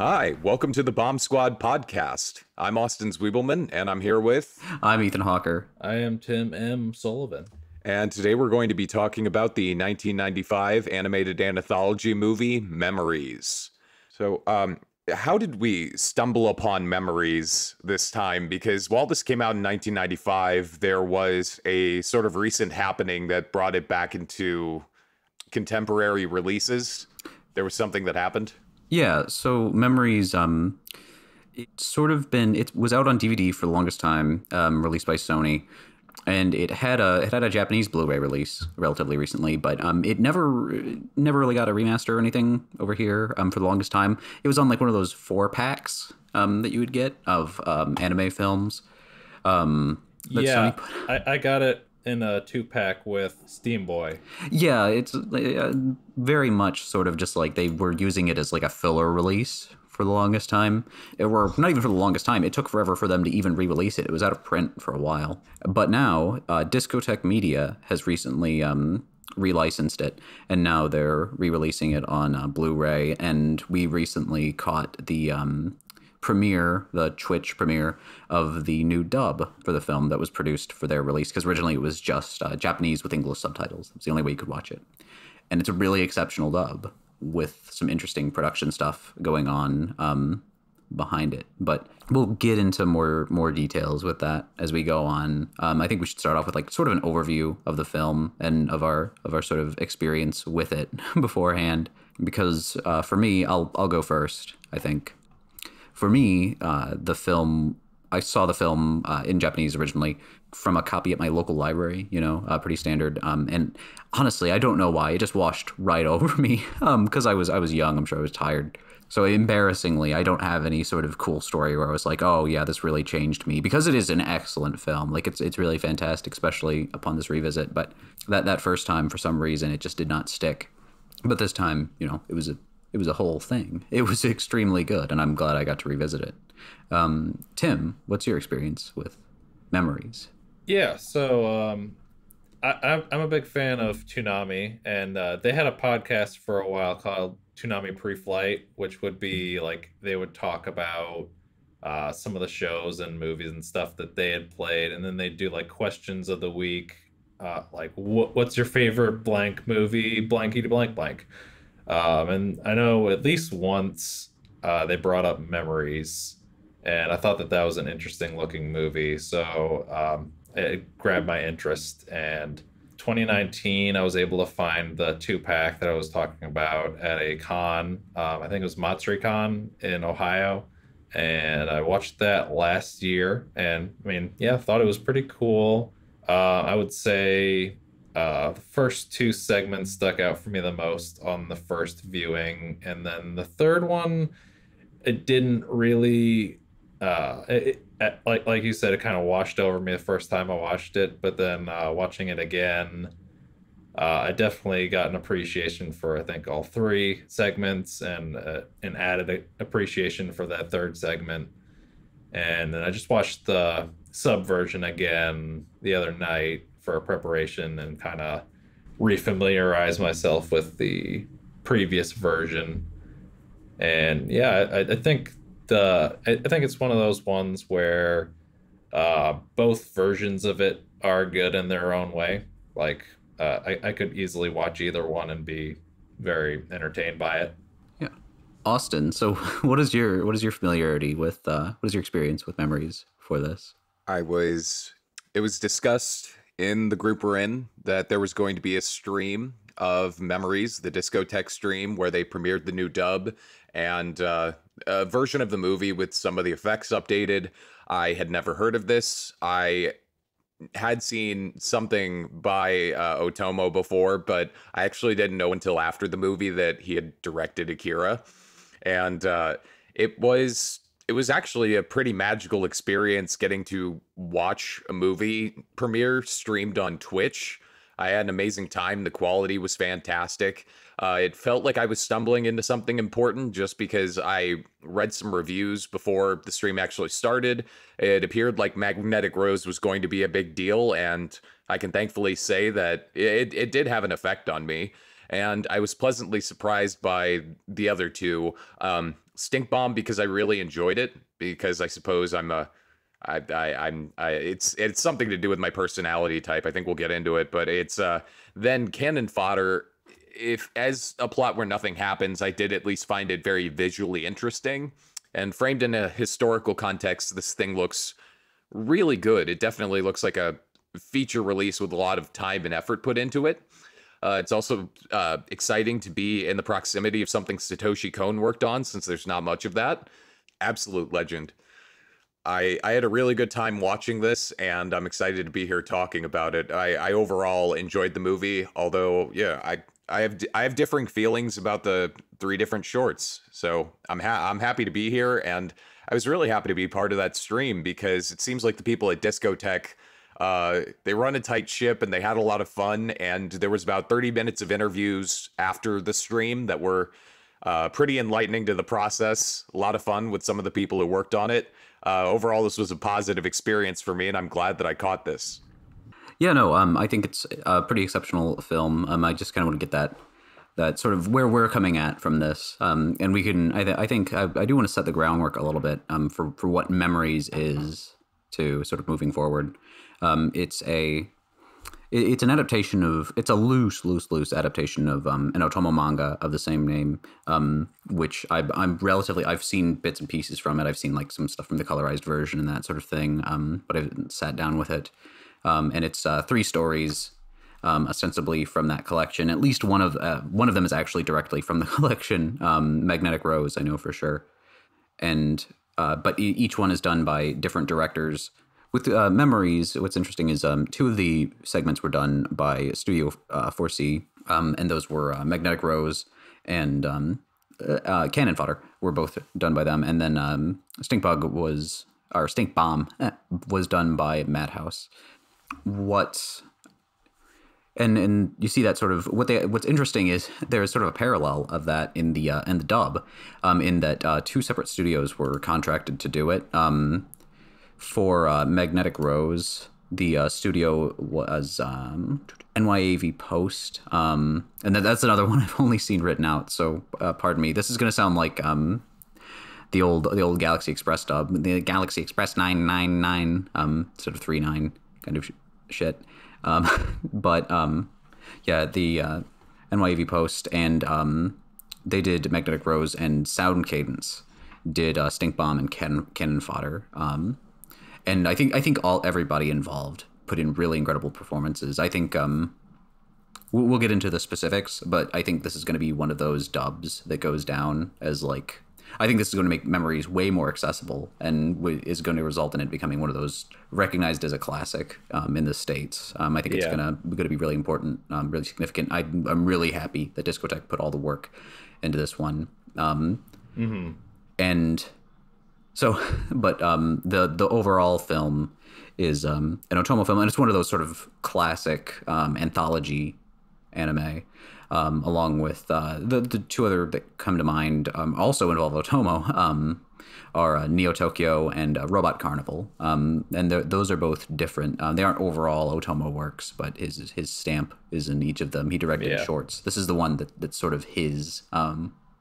Hi, welcome to the Bomb Squad podcast. I'm Austin Zwiebelman, and I'm here with... I'm Ethan Hawker. I am Tim M. Sullivan. And today we're going to be talking about the 1995 animated anthology movie, Memories. So, how did we stumble upon Memories this time? Because while this came out in 1995, there was a sort of recent happening that brought it back into contemporary releases. There was something that happened. Yeah, so Memories, it was out on DVD for the longest time, released by Sony, and it had a Japanese Blu-ray release relatively recently, but it never really got a remaster or anything over here for the longest time. It was on like one of those 4-packs that you would get of anime films. Yeah, I got it in a 2-pack with Steam Boy. Yeah, it's very much sort of just like they were using it as like a filler release for the longest time. Or not even for the longest time. It took forever for them to even re-release it. It was out of print for a while. But now, Discotek Media has recently relicensed it, and now they're re-releasing it on Blu-ray. And we recently caught the Twitch premiere of the new dub for the film that was produced for their release, because originally it was just Japanese with English subtitles. It's the only way you could watch it. And it's a really exceptional dub with some interesting production stuff going on behind it. But we'll get into more details with that as we go on. I think we should start off with like sort of an overview of the film and of our sort of experience with it beforehand, because for me, I'll go first, I think. For me, I saw the film in Japanese originally from a copy at my local library, pretty standard. And honestly, I don't know why. It just washed right over me because I was young. I'm sure I was tired. So embarrassingly, I don't have any sort of cool story where I was like, oh, yeah, this really changed me, because it is an excellent film. Like it's really fantastic, especially upon this revisit. But that first time, for some reason, it just did not stick. But this time, it was a whole thing. It was extremely good, and I'm glad I got to revisit it. Tim, what's your experience with Memories? Yeah, so I'm a big fan of Toonami, and they had a podcast for a while called Toonami Pre-Flight, which would be like they would talk about some of the shows and movies and stuff that they had played, and then they'd do like questions of the week, like what's your favorite blank movie, blanky to blank blank. And I know at least once they brought up Memories, and I thought that was an interesting looking movie. So it grabbed my interest. And 2019, I was able to find the 2-pack that I was talking about at a con. I think it was MatsuriCon in Ohio. And I watched that last year. And I mean, yeah, I thought it was pretty cool. I would say the first 2 segments stuck out for me the most on the first viewing, and then the third one, it didn't really like you said, it kind of washed over me the first time I watched it, but then watching it again, I definitely got an appreciation for, I think, all 3 segments, and an added appreciation for that third segment. And then I just watched the sub version again the other night for preparation and kind of refamiliarize myself with the previous version. And yeah, I think it's one of those ones where both versions of it are good in their own way. Like I could easily watch either one and be very entertained by it. Yeah. Austin, so what is your familiarity with what is your experience with Memories for this? It was discussed in the group we're in that there was going to be a stream of Memories, the Discotek stream, where they premiered the new dub and a version of the movie with some of the effects updated. I had never heard of this. I had seen something by Otomo before, but I actually didn't know until after the movie that he had directed Akira. And it was actually a pretty magical experience getting to watch a movie premiere streamed on Twitch. I had an amazing time. The quality was fantastic. It felt like I was stumbling into something important just because I read some reviews before the stream actually started. It appeared like Magnetic Rose was going to be a big deal, and I can thankfully say that it did have an effect on me. and I was pleasantly surprised by the other two. Stink Bomb, because I really enjoyed it, because I suppose it's something to do with my personality type. I think we'll get into it, but it's then Cannon Fodder. If as a plot where nothing happens, I did at least find it very visually interesting, and framed in a historical context, this thing looks really good. It definitely looks like a feature release with a lot of time and effort put into it. It's also exciting to be in the proximity of something Satoshi Kon worked on, since there's not much of that. Absolute legend. I had a really good time watching this, and I'm excited to be here talking about it. I overall enjoyed the movie, although, yeah, I have differing feelings about the 3 different shorts. So I'm happy to be here, and I was really happy to be part of that stream, because it seems like the people at Discotek, they run a tight ship and they had a lot of fun, and there was about 30 minutes of interviews after the stream that were pretty enlightening to the process. A lot of fun with some of the people who worked on it. Overall, this was a positive experience for me, and I'm glad that I caught this. Yeah, no, I think it's a pretty exceptional film. I just kind of want to get that sort of where we're coming at from this, and we can. I think I do want to set the groundwork a little bit for what Memories is to sort of moving forward. It's an adaptation of, it's a loose adaptation of an Otomo manga of the same name, which I've seen bits and pieces from it. I've seen like some stuff from the colorized version and that sort of thing, but I haven't sat down with it. And it's 3 stories, ostensibly from that collection. At least one of them is actually directly from the collection, Magnetic Rose, I know for sure. And but each one is done by different directors. With Memories, what's interesting is 2 of the segments were done by Studio 4C, and those were Magnetic Rose and Cannon Fodder were both done by them. And then Stink Bomb was done by Madhouse. And you see that sort of what's interesting is there's sort of a parallel of that in the dub, in that 2 separate studios were contracted to do it. For Magnetic Rose, the studio was NYAV Post, and that's another one I've only seen written out. So pardon me. This is going to sound like the old Galaxy Express dub, the Galaxy Express 999, sort of 39 kind of shit. But yeah, the NYAV Post, and they did Magnetic Rose, and Sound Cadence did Stink Bomb and Cannon Fodder. And I think everybody involved put in really incredible performances. I think we'll get into the specifics, but I think this is going to be one of those dubs that goes down as like, I think this is going to make Memories way more accessible, and is going to result in it becoming one of those recognized as a classic in the States. I think it's going to be really important, really significant. I'm really happy that Discotek put all the work into this one. And so, but the overall film is an Otomo film, and it's one of those sort of classic anthology anime, along with the 2 other that come to mind also involve Otomo, are Neo Tokyo and Robot Carnival, and those are both different. They aren't overall Otomo works, but his stamp is in each of them. He directed shorts. This is the one that's sort of his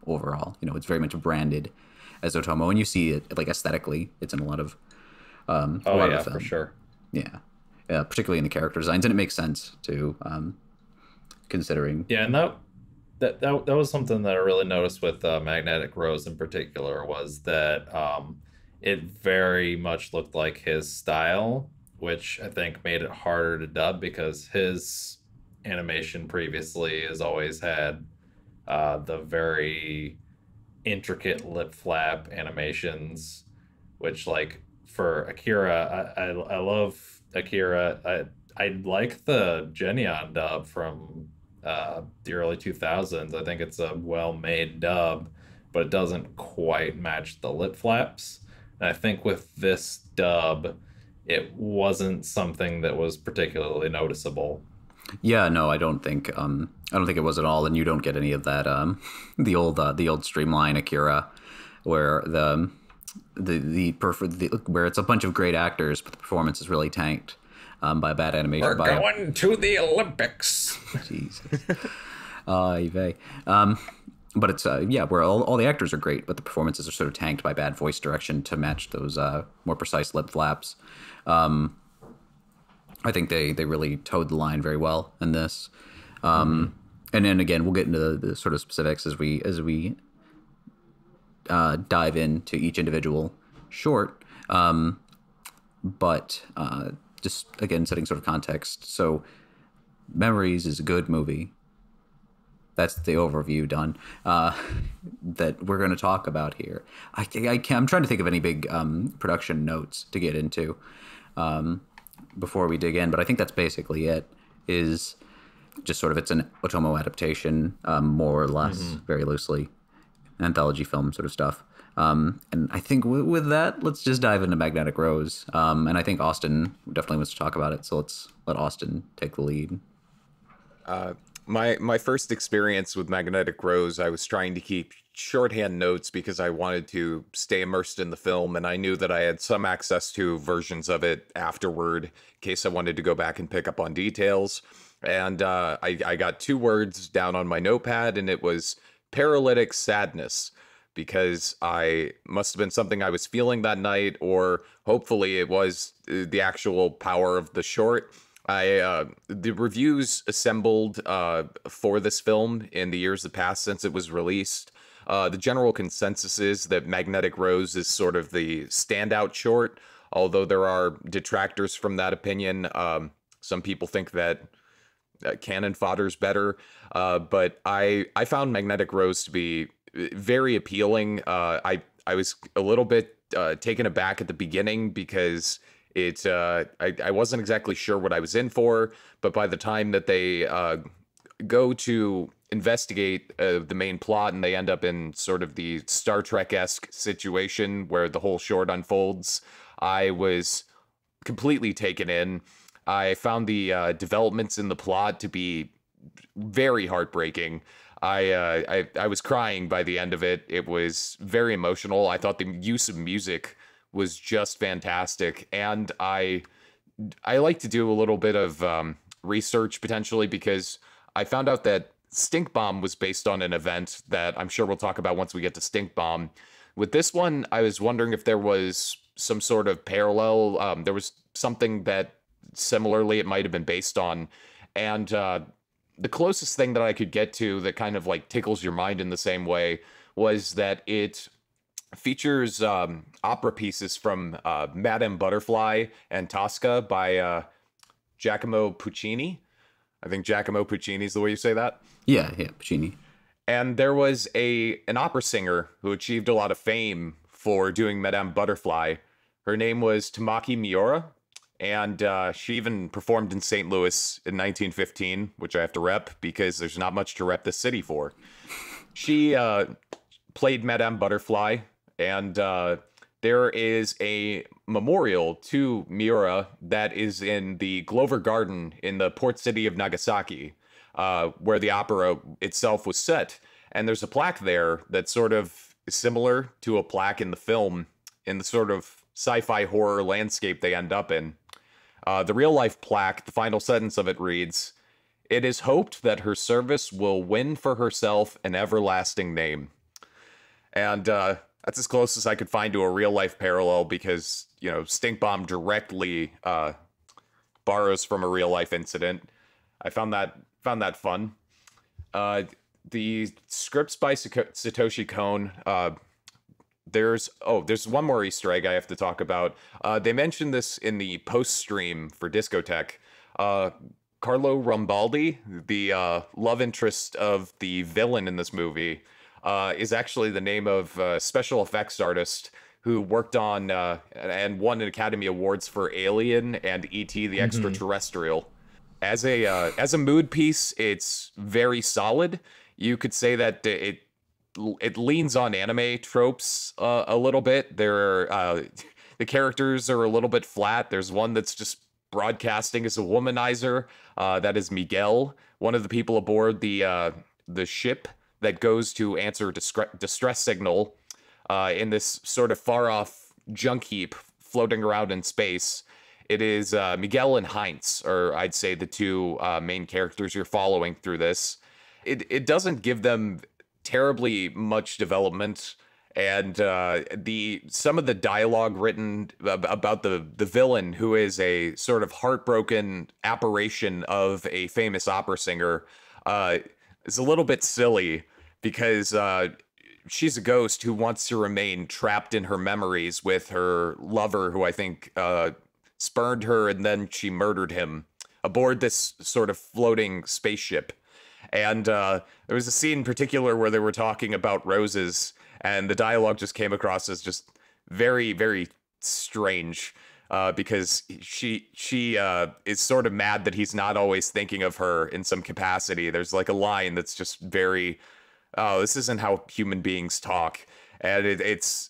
overall. You know, it's very much branded as Otomo, and you see it like aesthetically. It's in a lot of of the film. For sure. Yeah, particularly in the character designs, and it makes sense too, considering. Yeah, and that was something that I really noticed with Magnetic Rose in particular, was that it very much looked like his style, which I think made it harder to dub, because his animation previously has always had the very intricate lip flap animations, which, like, for Akira, I love Akira. I like the Geneon dub from the early 2000s. I think it's a well-made dub, but it doesn't quite match the lip flaps. And I think with this dub, it wasn't something that was particularly noticeable. Yeah, no, I don't think it was at all, and you don't get any of that the old streamline Akira, where where it's a bunch of great actors, but the performance is really tanked by bad animation. We're going to the Olympics. Jesus. Yve. But it's where all the actors are great, but the performances are sort of tanked by bad voice direction to match those more precise lip flaps. I think they really towed the line very well in this. And then again, we'll get into the sort of specifics as we dive into each individual short. But just again, setting sort of context. So, Memories is a good movie. That's the overview done. That we're going to talk about here. I'm trying to think of any big production notes to get into before we dig in, but I think that's basically it. Is just sort of it's an Otomo adaptation, more or less, very loosely, anthology film sort of stuff. And I think with that, let's just dive into Magnetic Rose. And I think Austin definitely wants to talk about it, so let's let Austin take the lead. My first experience with Magnetic Rose, I was trying to keep shorthand notes because I wanted to stay immersed in the film, and I knew that I had some access to versions of it afterward in case I wanted to go back and pick up on details. And I got 2 words down on my notepad, and it was paralytic sadness, because I must have been something I was feeling that night, or hopefully it was the actual power of the short. The reviews assembled for this film in the years that passed since it was released. The general consensus is that Magnetic Rose is sort of the standout short, although there are detractors from that opinion. Some people think that Cannon Fodder's better, but I found Magnetic Rose to be very appealing. I was a little bit taken aback at the beginning because I wasn't exactly sure what I was in for, but by the time that they go to investigate the main plot and they end up in sort of the Star Trek-esque situation where the whole short unfolds, I was completely taken in. I found the developments in the plot to be very heartbreaking. I was crying by the end of it. It was very emotional. I thought the use of music was just fantastic, and I like to do a little bit of research potentially, because I found out that Stink Bomb was based on an event that I'm sure we'll talk about once we get to Stink Bomb. With this one, I was wondering if there was some sort of parallel. There was something that similarly it might have been based on, and the closest thing that I could get to that kind of like tickles your mind in the same way was that it features opera pieces from Madame Butterfly and Tosca by Giacomo Puccini. I think Giacomo Puccini is the way you say that. Yeah, Puccini. And there was an opera singer who achieved a lot of fame for doing Madame Butterfly. Her name was Tamaki Miura, and she even performed in St. Louis in 1915, which I have to rep because there's not much to rep this city for. She played Madame Butterfly, and there is a memorial to Miura that is in the Glover Garden in the port city of Nagasaki, where the opera itself was set. And there's a plaque there that's sort of similar to a plaque in the film, in the sort of sci-fi horror landscape they end up in. The real-life plaque, the final sentence of it reads, "It is hoped that her service will win for herself an everlasting name." And that's as close as I could find to a real-life parallel because, you know, Stink Bomb directly borrows from a real-life incident. I found that fun. The scripts by Satoshi Kon, there's one more Easter egg I have to talk about. They mentioned this in the post-stream for Discotek. Carlo Rambaldi, the love interest of the villain in this movie, is actually the name of a special effects artist who worked on and won an Academy Awards for Alien and E.T. the Extraterrestrial. As a mood piece, it's very solid. You could say that it leans on anime tropes a little bit. The characters are a little bit flat. There's one that's just broadcasting as a womanizer. That is Miguel, one of the people aboard the ship that goes to answer distress signal in this sort of far-off junk heap floating around in space. It is Miguel and Heinz, or I'd say the two main characters you're following through this. it doesn't give them terribly much development, and some of the dialogue written about the villain, who is a sort of heartbroken apparition of a famous opera singer, is a little bit silly, because she's a ghost who wants to remain trapped in her memories with her lover, who I think spurned her and then she murdered him aboard this sort of floating spaceship. And there was a scene in particular where they were talking about roses, and the dialogue just came across as just very, very strange, because she is sort of mad that he's not always thinking of her in some capacity. There's like a line that's just very, oh, this isn't how human beings talk. And it's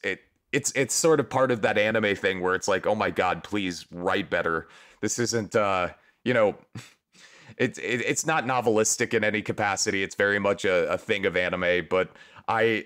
sort of part of that anime thing where it's like, oh my God, please write better. This isn't, you know, it's not novelistic in any capacity. It's very much a thing of anime, but I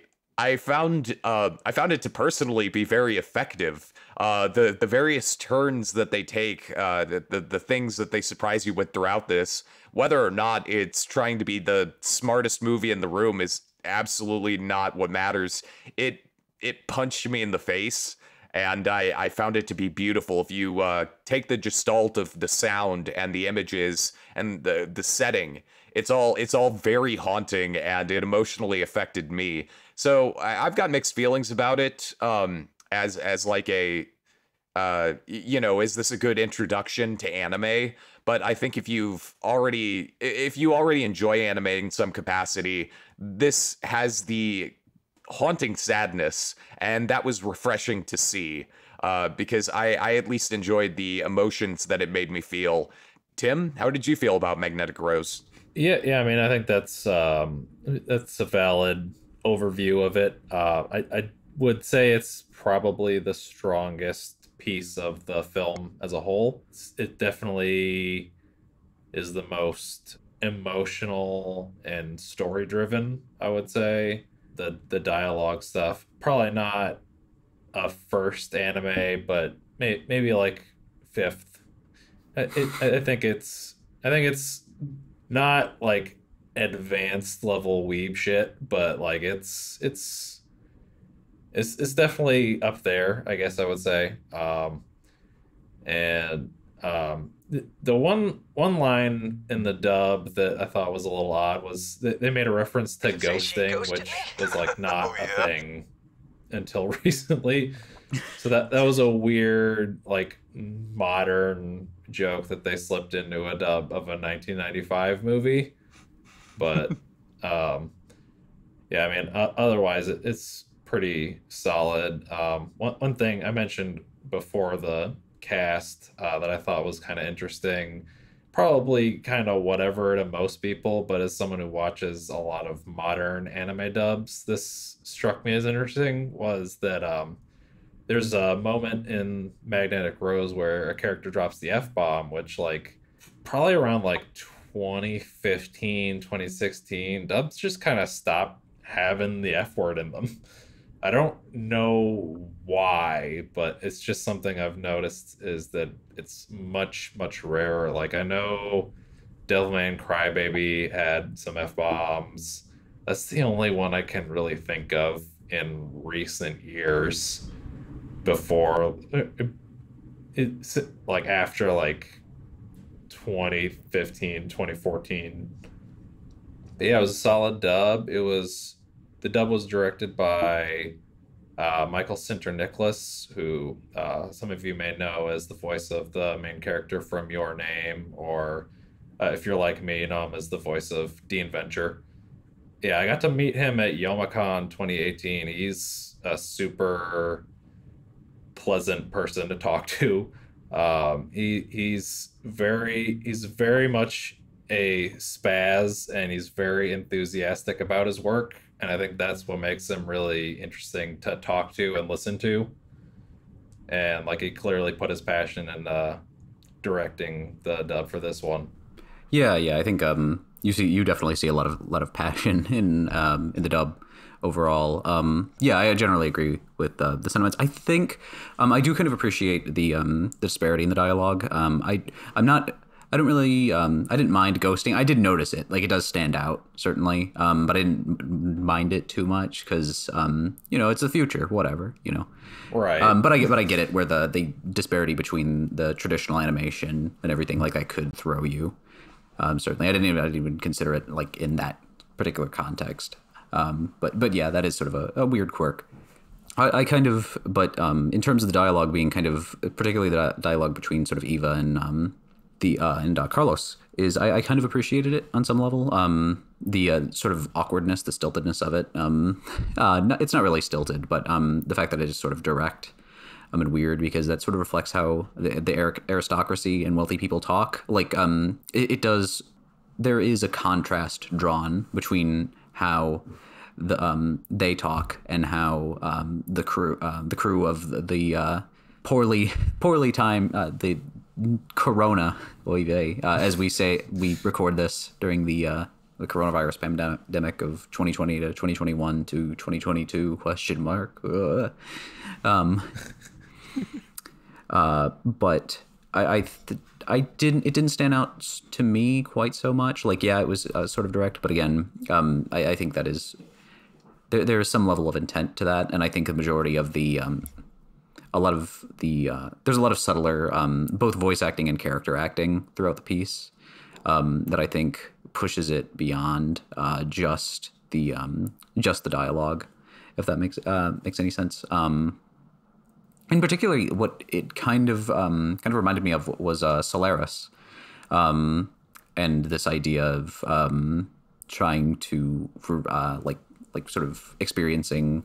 found it to personally be very effective. The various turns that they take, the things that they surprise you with throughout this, whether or not it's trying to be the smartest movie in the room, is absolutely not what matters. It punched me in the face, and I found it to be beautiful. If you take the gestalt of the sound and the images and the setting, it's all very haunting, and it emotionally affected me. So I've got mixed feelings about it. As like a is this a good introduction to anime? But I think if you already enjoy anime in some capacity, this has the haunting sadness, and that was refreshing to see, because I at least enjoyed the emotions that it made me feel. Tim, how did you feel about Magnetic Rose? Yeah. I mean, I think that's a valid overview of it. I would say it's probably the strongest piece of the film as a whole. It definitely is the most emotional and story driven, I would say. The dialogue stuff, probably not a first anime, but maybe like fifth. I think it's not like advanced level weeb shit, but like it's definitely up there, I guess I would say. The one line in the dub that I thought was a little odd was that they made a reference to ghosting, which was like not a thing until recently. So that was a weird, like, modern joke that they slipped into a dub of a 1995 movie. But yeah, I mean, otherwise it's pretty solid. One thing I mentioned before the cast that I thought was kind of interesting, probably kind of whatever to most people, but as someone who watches a lot of modern anime dubs, this struck me as interesting, was that there's a moment in Magnetic Rose where a character drops the F-bomb, which, like, probably around like 2015, 2016, dubs just kind of stopped having the F word in them. I don't know why, but it's just something I've noticed, is that it's much, much rarer. Like, I know Devilman Crybaby had some F-bombs. That's the only one I can really think of in recent years before it's like after like 2015, 2014. But yeah, it was a solid dub. The dub was directed by Michael Sinter-Nicholas, who some of you may know as the voice of the main character from Your Name, or if you're like me, you know him as the voice of Dean Venture. Yeah, I got to meet him at Youmacon 2018. He's a super pleasant person to talk to. He's very much a spaz, and he's very enthusiastic about his work. And I think that's what makes him really interesting to talk to and listen to. And like, he clearly put his passion in directing the dub for this one. Yeah, I think you definitely see a lot of passion in the dub overall. Yeah, I generally agree with the sentiments. I think I do kind of appreciate the disparity in the dialogue. I'm not I don't really, I didn't mind ghosting. I did notice it. Like, it does stand out, certainly. But I didn't mind it too much because, you know, it's the future, whatever, you know. Right. But I get it where the disparity between the traditional animation and everything like that could throw you. Certainly. I didn't even consider it like in that particular context. But yeah, that is sort of a weird quirk. I kind of, but in terms of the dialogue being kind of, particularly the dialogue between sort of Eva and Carlos, is I kind of appreciated it on some level. The sort of awkwardness, the stiltedness of it. It's not really stilted, but the fact that it is sort of direct and weird, because that sort of reflects how the aristocracy and wealthy people talk. Like it does. There is a contrast drawn between how they talk and how the crew of the poorly timed the Corona, as we say, we record this during the coronavirus pandemic of 2020 to 2021 to 2022 ? But it didn't stand out to me quite so much. Like, yeah, it was sort of direct, but again, I think that is there is some level of intent to that, and I think the majority of the there's a lot of subtler both voice acting and character acting throughout the piece that I think pushes it beyond just the dialogue, if that makes any sense. And particularly, what it kind of reminded me of was Solaris, and this idea of trying to like sort of experiencing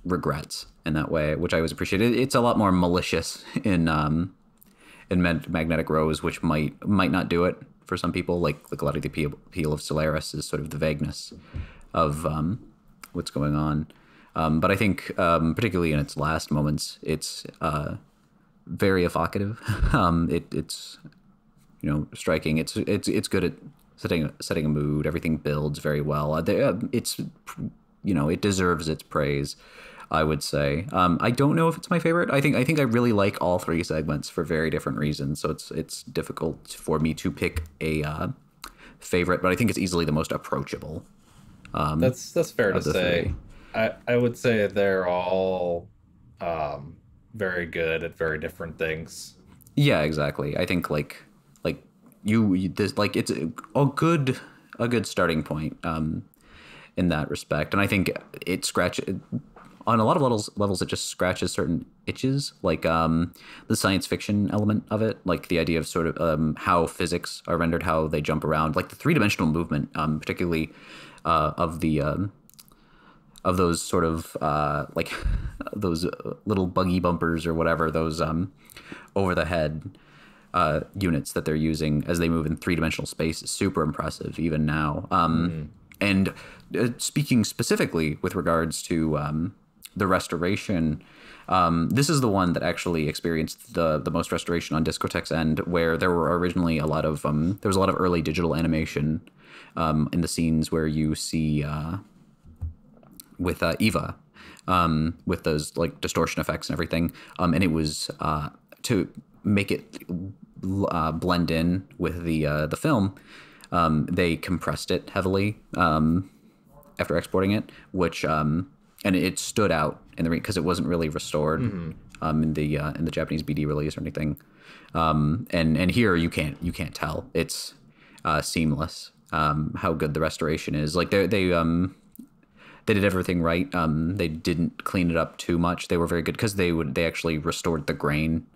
regrets in that way, which I always appreciated. It's a lot more malicious in Magnetic Rose, which might not do it for some people. Like a lot of the appeal of Solaris is sort of the vagueness of what's going on. But I think particularly in its last moments, it's very evocative. It's you know, striking. It's good at setting a mood. Everything builds very well. It's, you know, it deserves its praise, I would say. I don't know if it's my favorite. I think I really like all three segments for very different reasons. So it's difficult for me to pick a favorite, but I think it's easily the most approachable. That's fair to say. Three. I would say they're all very good at very different things. Yeah, exactly. I think like it's a good starting point in that respect, and I think it scratches on a lot of levels. It just scratches certain itches, like the science fiction element of it, like the idea of sort of how physics are rendered, how they jump around, like the three-dimensional movement, particularly of those sort of like those little buggy bumpers or whatever, those over the head units that they're using as they move in three-dimensional space is super impressive even now. And speaking specifically with regards to the restoration, this is the one that actually experienced the most restoration on Discotek's end, where there were originally a lot of there was a lot of early digital animation in the scenes where you see with Eva, with those like distortion effects and everything, and it was to make it blend in with the film. They compressed it heavily after exporting it, which and it stood out in the because it wasn't really restored in the Japanese BD release or anything. And here you can't tell. It's seamless how good the restoration is. Like they did everything right. They didn't clean it up too much. They were very good because they actually restored the grain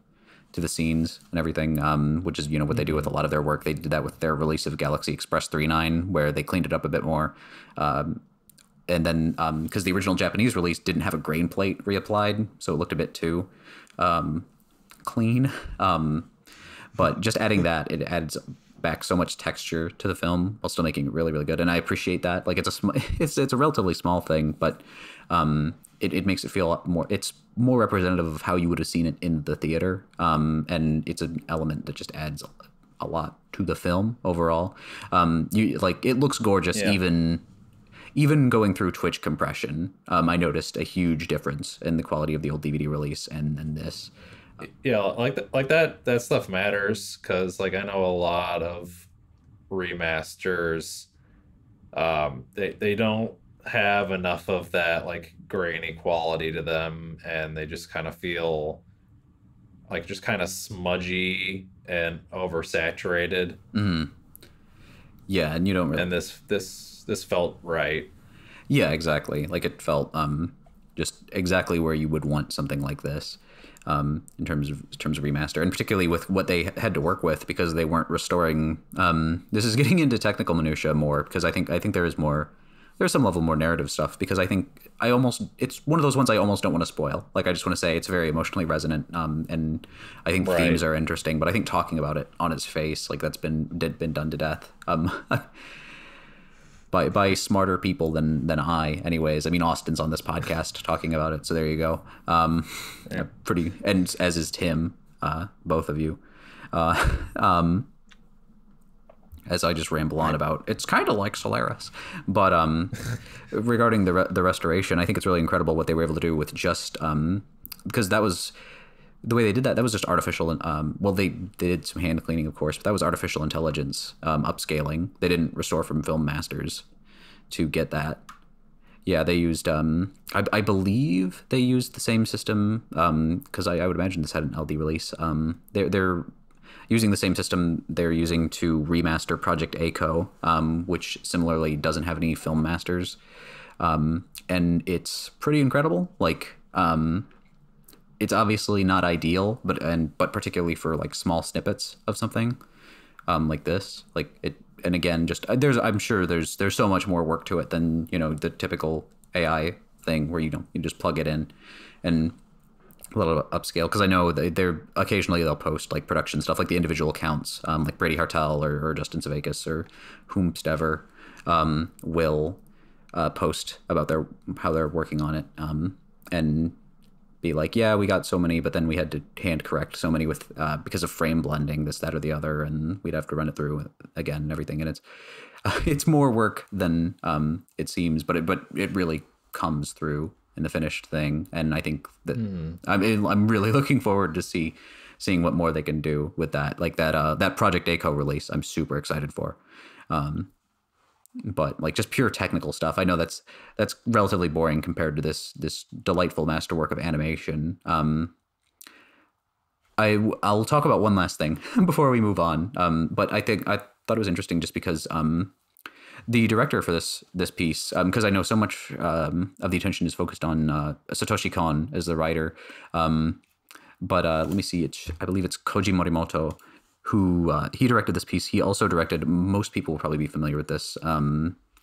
to the scenes and everything, which is, you know, what they do with a lot of their work. They did that with their release of Galaxy Express 3.9, where they cleaned it up a bit more. And then because the original Japanese release didn't have a grain plate reapplied, so it looked a bit too clean. But just adding that, it adds back so much texture to the film while still making it really, really good. And I appreciate that. Like it's a relatively small thing, but it makes it feel a lot more. It's more representative of how you would have seen it in the theater, and it's an element that just adds a lot to the film overall. It looks gorgeous, yeah. Even going through Twitch compression. I noticed a huge difference in the quality of the old DVD release and this. Yeah, like that stuff matters because like I know a lot of remasters, they don't have enough of that like grainy quality to them, and they just kind of feel like just kind of smudgy and oversaturated. Mhm. Yeah, and you don't really. And this felt right. Yeah, exactly. Like it felt just exactly where you would want something like this, in terms of remaster, and particularly with what they had to work with because they weren't restoring. This is getting into technical minutia more because I think there is more. There's some level more narrative stuff because I think it's one of those ones I almost don't want to spoil. Like I just want to say it's very emotionally resonant, and I think Right. themes are interesting, but I think talking about it on its face, like that's been done to death. By smarter people than I, anyways. I mean, Austin's on this podcast talking about it, so there you go. Yeah. Pretty, and as is Tim, both of you. Uh, um, as I just ramble on about, it's kind of like Solaris, but regarding the restoration, I think it's really incredible what they were able to do with just because that was the way they did that. That was just artificial, and well, they did some hand cleaning, of course, but that was artificial intelligence upscaling. They didn't restore from film masters to get that. Yeah, they used I believe they used the same system because I would imagine this had an LD release. They're using the same system they're using to remaster Project ACO, which similarly doesn't have any film masters, and it's pretty incredible. Like it's obviously not ideal, but particularly for like small snippets of something like this, like it. And again, just I'm sure there's so much more work to it than the typical AI thing where you just plug it in and a little upscale, because I know they're occasionally they'll post like production stuff, like the individual accounts, like Brady Hartel or Justin Savakis or whomstever will post about how they're working on it, and be like, yeah, we got so many, but then we had to hand correct so many with because of frame blending, this, that, or the other, and we'd have to run it through again and everything, and it's more work than it seems, but it really comes through in the finished thing, and I think that I'm really looking forward to seeing what more they can do with that, like that Project ACO release. I'm super excited for. But like just pure technical stuff, I know that's relatively boring compared to this delightful masterwork of animation. I'll talk about one last thing before we move on. But I thought it was interesting just because the director for this piece, because I know so much of the attention is focused on Satoshi Kon as the writer, but let me see, I believe it's Koji Morimoto who he directed this piece. He also directed, most people will probably be familiar with this, a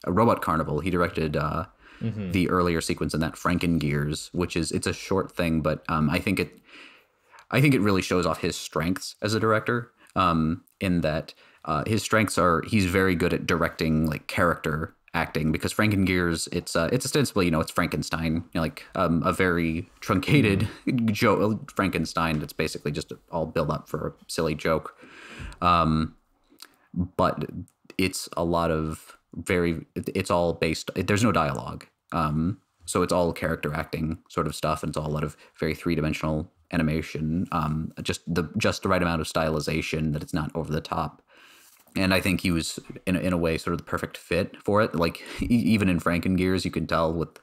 Robot Carnival. He directed the earlier sequence in that, Frankengears, it's a short thing, but I think it really shows off his strengths as a director, in that his strengths are he's very good at directing like character acting, because Frankengears, it's ostensibly, it's Frankenstein, like a very truncated Frankenstein that's basically just all built up for a silly joke, but it's a lot of it's all based, there's no dialogue, so it's all character acting sort of stuff, and it's all a lot of very three-dimensional animation, just the right amount of stylization that it's not over the top. And I think he was, in a way, sort of the perfect fit for it. Like, even in Frankengears, you can tell with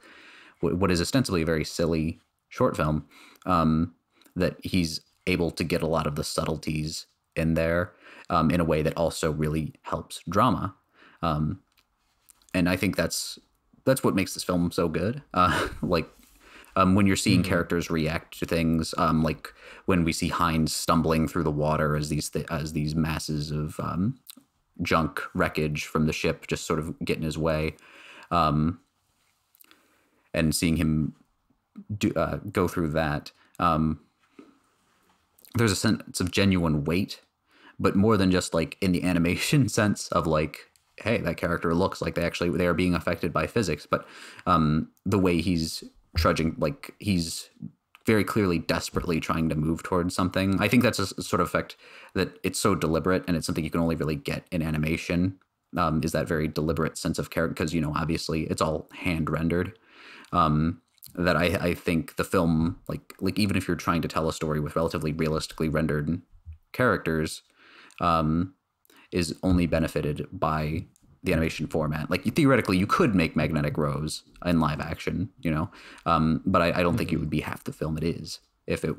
what is ostensibly a very silly short film, that he's able to get a lot of the subtleties in there, in a way that also really helps drama. And I think that's what makes this film so good. When you're seeing characters react to things, like when we see Hines stumbling through the water as these masses of junk wreckage from the ship just sort of get in his way, and seeing him go through that, there's a sense of genuine weight, but more than just like in the animation sense of like, hey, that character looks like they are being affected by physics, but the way he's trudging, like he's very clearly desperately trying to move towards something. I think that's a sort of effect that it's so deliberate, and it's something you can only really get in animation, is that very deliberate sense of character, because obviously it's all hand rendered, that I think the film, like even if you're trying to tell a story with relatively realistically rendered characters, is only benefited by the animation format. Like theoretically, you could make Magnetic Rose in live action, you know, but I don't think it would be half the film it is if it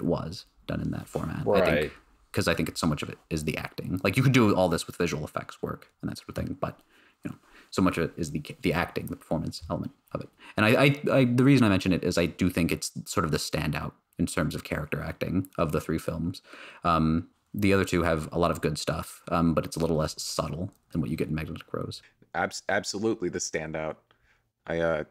was done in that format. Right. I think, because I think it's so much of it is the acting. Like you could do all this with visual effects work and that sort of thing, but you know, so much of it is the acting, the performance element of it. And I the reason I mention it is I do think it's sort of the standout in terms of character acting of the three films. The other two have a lot of good stuff, but it's a little less subtle than what you get in Magnetic Rose. Absolutely the standout.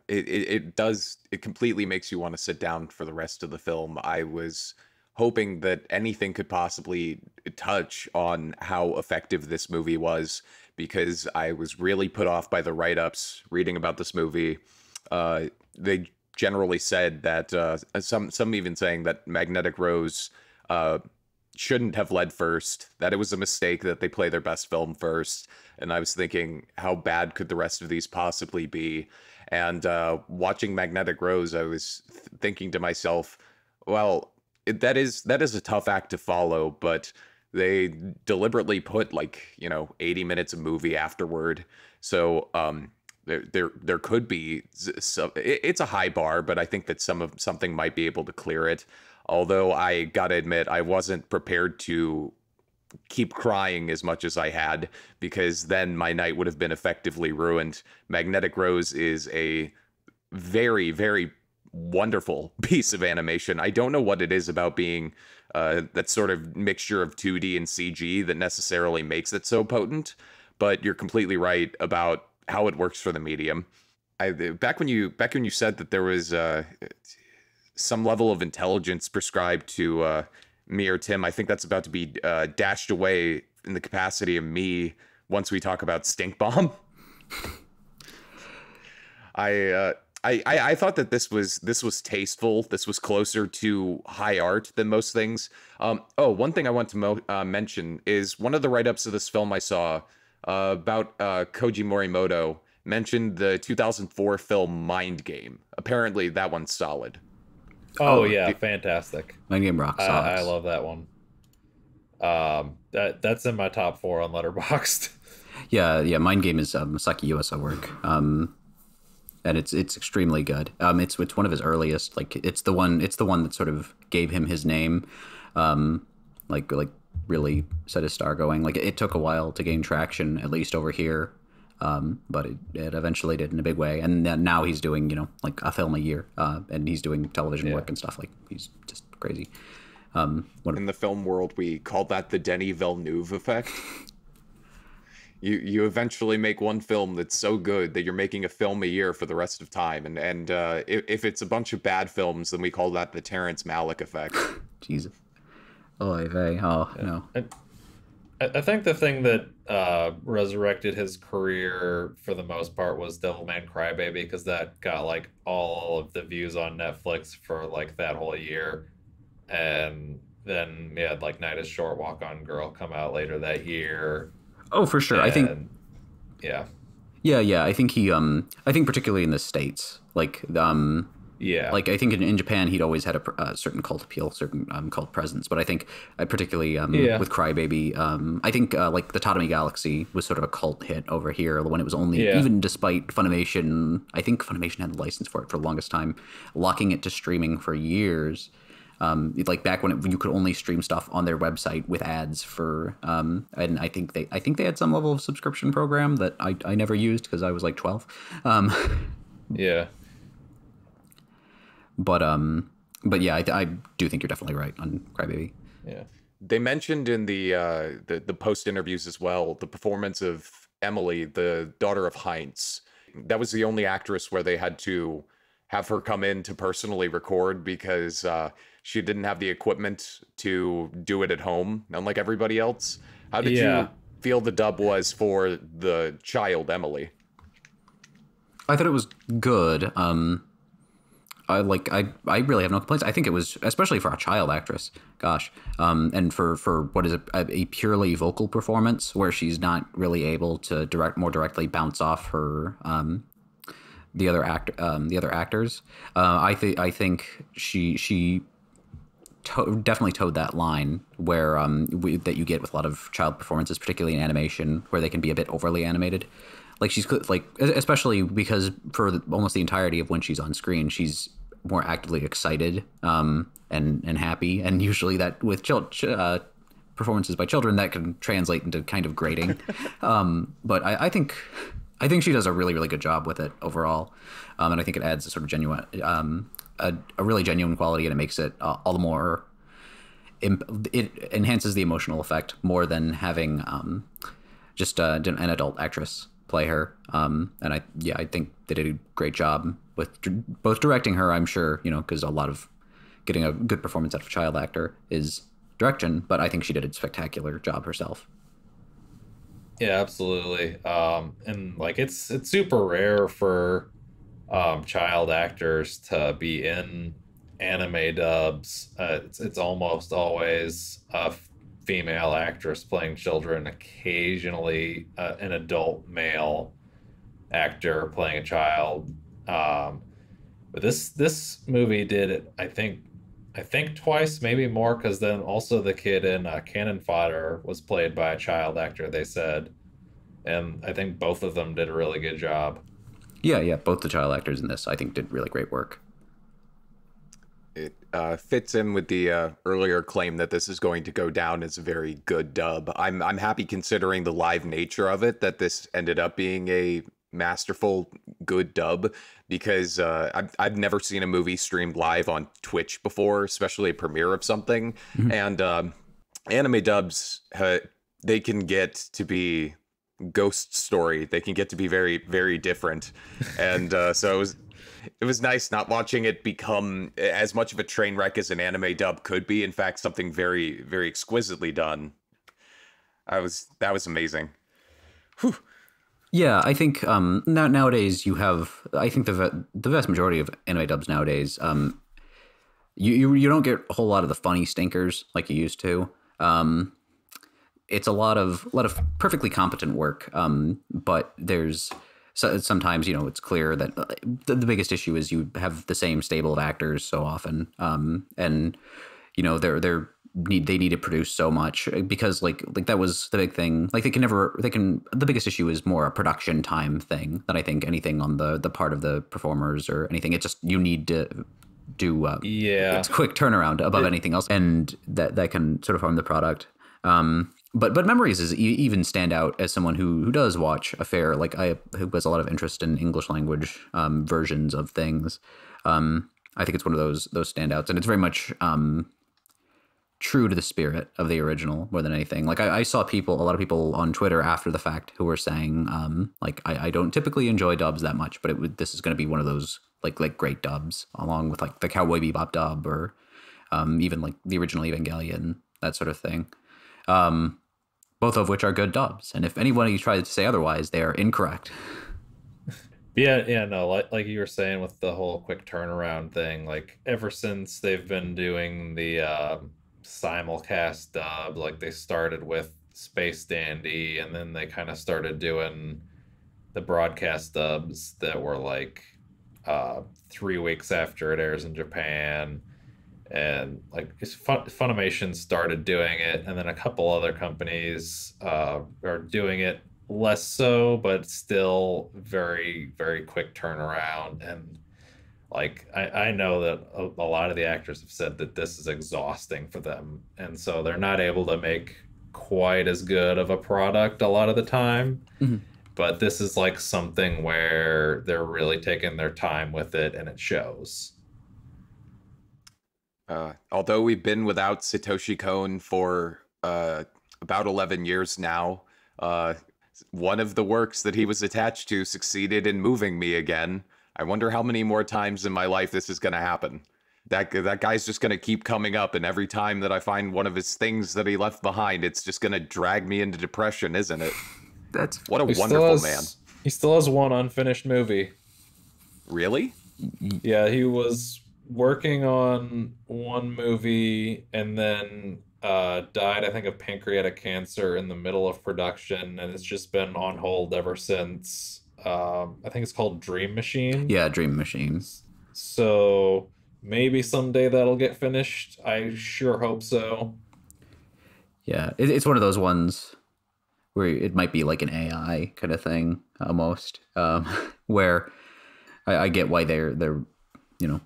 It completely makes you want to sit down for the rest of the film. I was hoping that anything could possibly touch on how effective this movie was, because I was really put off by the write-ups reading about this movie. They generally said that some even saying that Magnetic Rose shouldn't have led first, that it was a mistake that they play their best film first. And I was thinking, how bad could the rest of these possibly be? And watching Magnetic Rose, I was thinking to myself, well, that is a tough act to follow, but they deliberately put 80 minutes of movie afterward. So there could be it's a high bar, but I think that something might be able to clear it. Although I gotta admit, I wasn't prepared to keep crying as much as I had, because then my night would have been effectively ruined. Magnetic Rose is a very, very wonderful piece of animation. I don't know what it is about being that sort of mixture of 2D and CG that necessarily makes it so potent, but you're completely right about how it works for the medium. Back when you said that there was some level of intelligence prescribed to me or Tim, I think that's about to be dashed away in the capacity of me once we talk about Stink Bomb. I thought that this was tasteful. This was closer to high art than most things. One thing I want to mention is one of the write-ups of this film I saw about Koji Morimoto mentioned the 2004 film Mind Game. Apparently that one's solid. Oh yeah, fantastic. Mind Game rocks. I love that one. That's in my top 4 on Letterboxd. Yeah. Mind Game is Masaki Yuasa work. And it's extremely good. It's one of his earliest. Like it's the one that sort of gave him his name. Like really set his star going. Like it took a while to gain traction, at least over here. But it eventually did in a big way. And now he's doing, like a film a year, and he's doing television work and stuff. Like he's just crazy. In the film world, we call that the Denis Villeneuve effect. You eventually make one film that's so good that you're making a film a year for the rest of time. And if it's a bunch of bad films, then we call that the Terrence Malick effect. Jesus. No. I think the thing that resurrected his career for the most part was Devilman Crybaby, because that got like all of the views on Netflix for like that whole year. And then we had like Night is Short, Walk On Girl come out later that year. Oh, for sure. I think. Yeah. I think he. I think particularly in the States, like like I think in Japan he'd always had a certain cult appeal, certain cult presence. But I think particularly with Crybaby, I think like the Tatami Galaxy was sort of a cult hit over here when it was only even despite Funimation. I think Funimation had the license for it for the longest time, locking it to streaming for years. Like back when you could only stream stuff on their website with ads for, and I think they had some level of subscription program that I never used because I was like 12. Yeah. But yeah, I do think you're definitely right on Crybaby. Yeah. They mentioned in the post interviews as well the performance of Emily, the daughter of Heinz. That was the only actress where they had to have her come in to personally record because she didn't have the equipment to do it at home, unlike everybody else. How did you feel the dub was for the child Emily? I thought it was good. I really have no complaints. I think it was, especially for a child actress, gosh, and for what is a purely vocal performance where she's not really able to more directly bounce off her the other actors. I think she definitely towed that line where that you get with a lot of child performances, particularly in animation, where they can be a bit overly animated. Like she's like, especially because for almost the entirety of when she's on screen, she's more actively excited and happy, and usually that with performances by children that can translate into kind of grating. But I think she does a really good job with it overall, and I think it adds a sort of genuine, a really genuine quality, and it makes it all the more. It enhances the emotional effect more than having just an adult actress play her. And I think they did a great job with both directing her. I'm sure, because a lot of getting a good performance out of a child actor is direction, but I think she did a spectacular job herself. Yeah, absolutely. And like it's super rare for child actors to be in anime dubs. It's almost always a female actress playing children, occasionally an adult male actor playing a child. But this movie did it, I think twice, maybe more, because then also the kid in Cannon Fodder was played by a child actor, they said. And I think both of them did a really good job. Yeah, both the child actors in this, I think, did really great work. It fits in with the earlier claim that this is going to go down as a very good dub. I'm happy, considering the live nature of it, that this ended up being a masterful, good dub, because I've never seen a movie streamed live on Twitch before, especially a premiere of something. Mm-hmm. And anime dubs, they can get to be Ghost Story. They can get to be very, very different. And so it was nice not watching it become as much of a train wreck as an anime dub could be. In fact, something very, very exquisitely done. That was amazing. Whew. Yeah, I think nowadays you have. I think the vast majority of anime dubs nowadays, you don't get a whole lot of the funny stinkers like you used to. It's a lot of perfectly competent work, but there's sometimes it's clear that the biggest issue is you have the same stable of actors so often, and they need to produce so much, because like that was the big thing. Like the biggest issue is more a production time thing than I think anything on the part of the performers or anything. It's just you need to do it's quick turnaround above anything else, and that can sort of harm the product. But Memories is even stand out as someone who does watch a fair, who has a lot of interest in English language versions of things. I think it's one of those standouts, and it's very much true to the spirit of the original more than anything. Like I saw a lot of people on Twitter after the fact who were saying I don't typically enjoy dubs that much, but this is going to be one of those like great dubs, along with like the Cowboy Bebop dub, or even like the original Evangelion, that sort of thing. Both of which are good dubs, and if anybody tries to say otherwise, they are incorrect. Yeah, no, like you were saying with the whole quick turnaround thing, like ever since they've been doing the simulcast dub, like they started with Space Dandy, and then they kind of started doing the broadcast dubs that were like 3 weeks after it airs in Japan. And like Funimation started doing it, and then a couple other companies are doing it less so, but still very, very quick turnaround. And like I know that a lot of the actors have said that this is exhausting for them, and so they're not able to make quite as good of a product a lot of the time. Mm-hmm. But this is like something where they're really taking their time with it, and it shows. Although we've been without Satoshi Kon for about 11 years now, one of the works that he was attached to succeeded in moving me again. I wonder how many more times in my life this is going to happen. That guy's just going to keep coming up, and every time that I find one of his things that he left behind, it's just going to drag me into depression, isn't it? What a wonderful man. He still has one unfinished movie. Really? Yeah, he was working on one movie and then died, I think, of pancreatic cancer in the middle of production, and it's just been on hold ever since. I think it's called Dream Machine. Yeah, Dream Machine. So maybe someday that'll get finished. I sure hope so. Yeah, it's one of those ones where it might be like an AI kind of thing almost, where I get why they're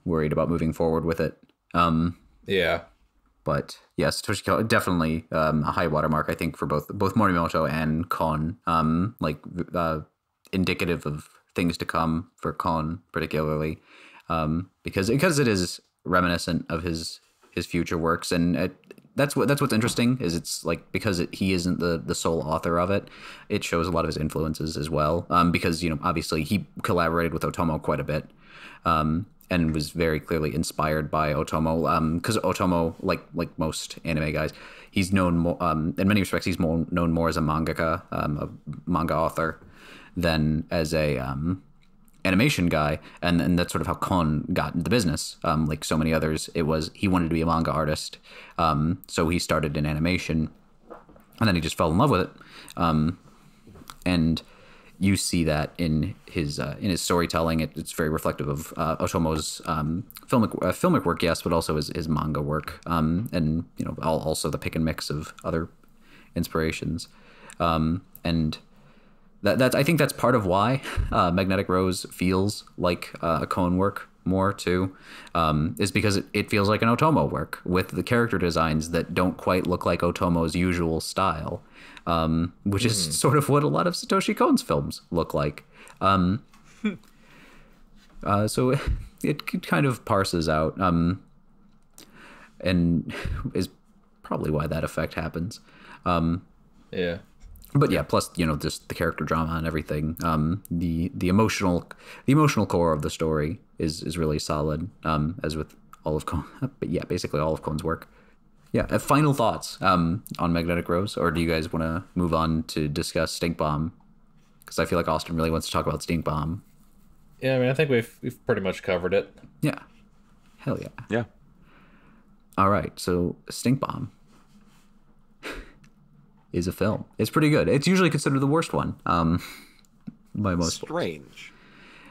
worried about moving forward with it. Yeah. But yes, Satoshi Kon definitely a high watermark, I think, for both Morimoto and Kon. Indicative of things to come for Kon particularly, because it is reminiscent of his future works, and that's what's interesting is it's like because he isn't the sole author of it, it shows a lot of his influences as well. Because obviously he collaborated with Otomo quite a bit. And was very clearly inspired by Otomo, because Otomo, like most anime guys, he's known more, in many respects, he's known more as a mangaka, a manga author, than as a animation guy, and that's sort of how Kon got into the business. Like so many others, it was he wanted to be a manga artist, so he started in animation, and then he just fell in love with it, and you see that in his storytelling. It's very reflective of Otomo's filmic work, yes, but also his manga work, and also the pick and mix of other inspirations, and that's I think that's part of why Magnetic Rose feels like a Kon work more too, is because it feels like an Otomo work with the character designs that don't quite look like Otomo's usual style. Which is sort of what a lot of Satoshi Kon's films look like. So it kind of parses out, and is probably why that effect happens. Yeah. But yeah, plus just the character drama and everything. The emotional core of the story is really solid. As with all of Kon, but yeah, basically all of Kon's work. Yeah. Final thoughts on Magnetic Rose, or do you guys want to move on to discuss Stink Bomb? Because I feel like Austin really wants to talk about Stink Bomb. Yeah, I mean, I think we've pretty much covered it. Yeah. Hell yeah. Yeah. All right. So Stink Bomb is a film. It's pretty good. It's usually considered the worst one. By most. Strange.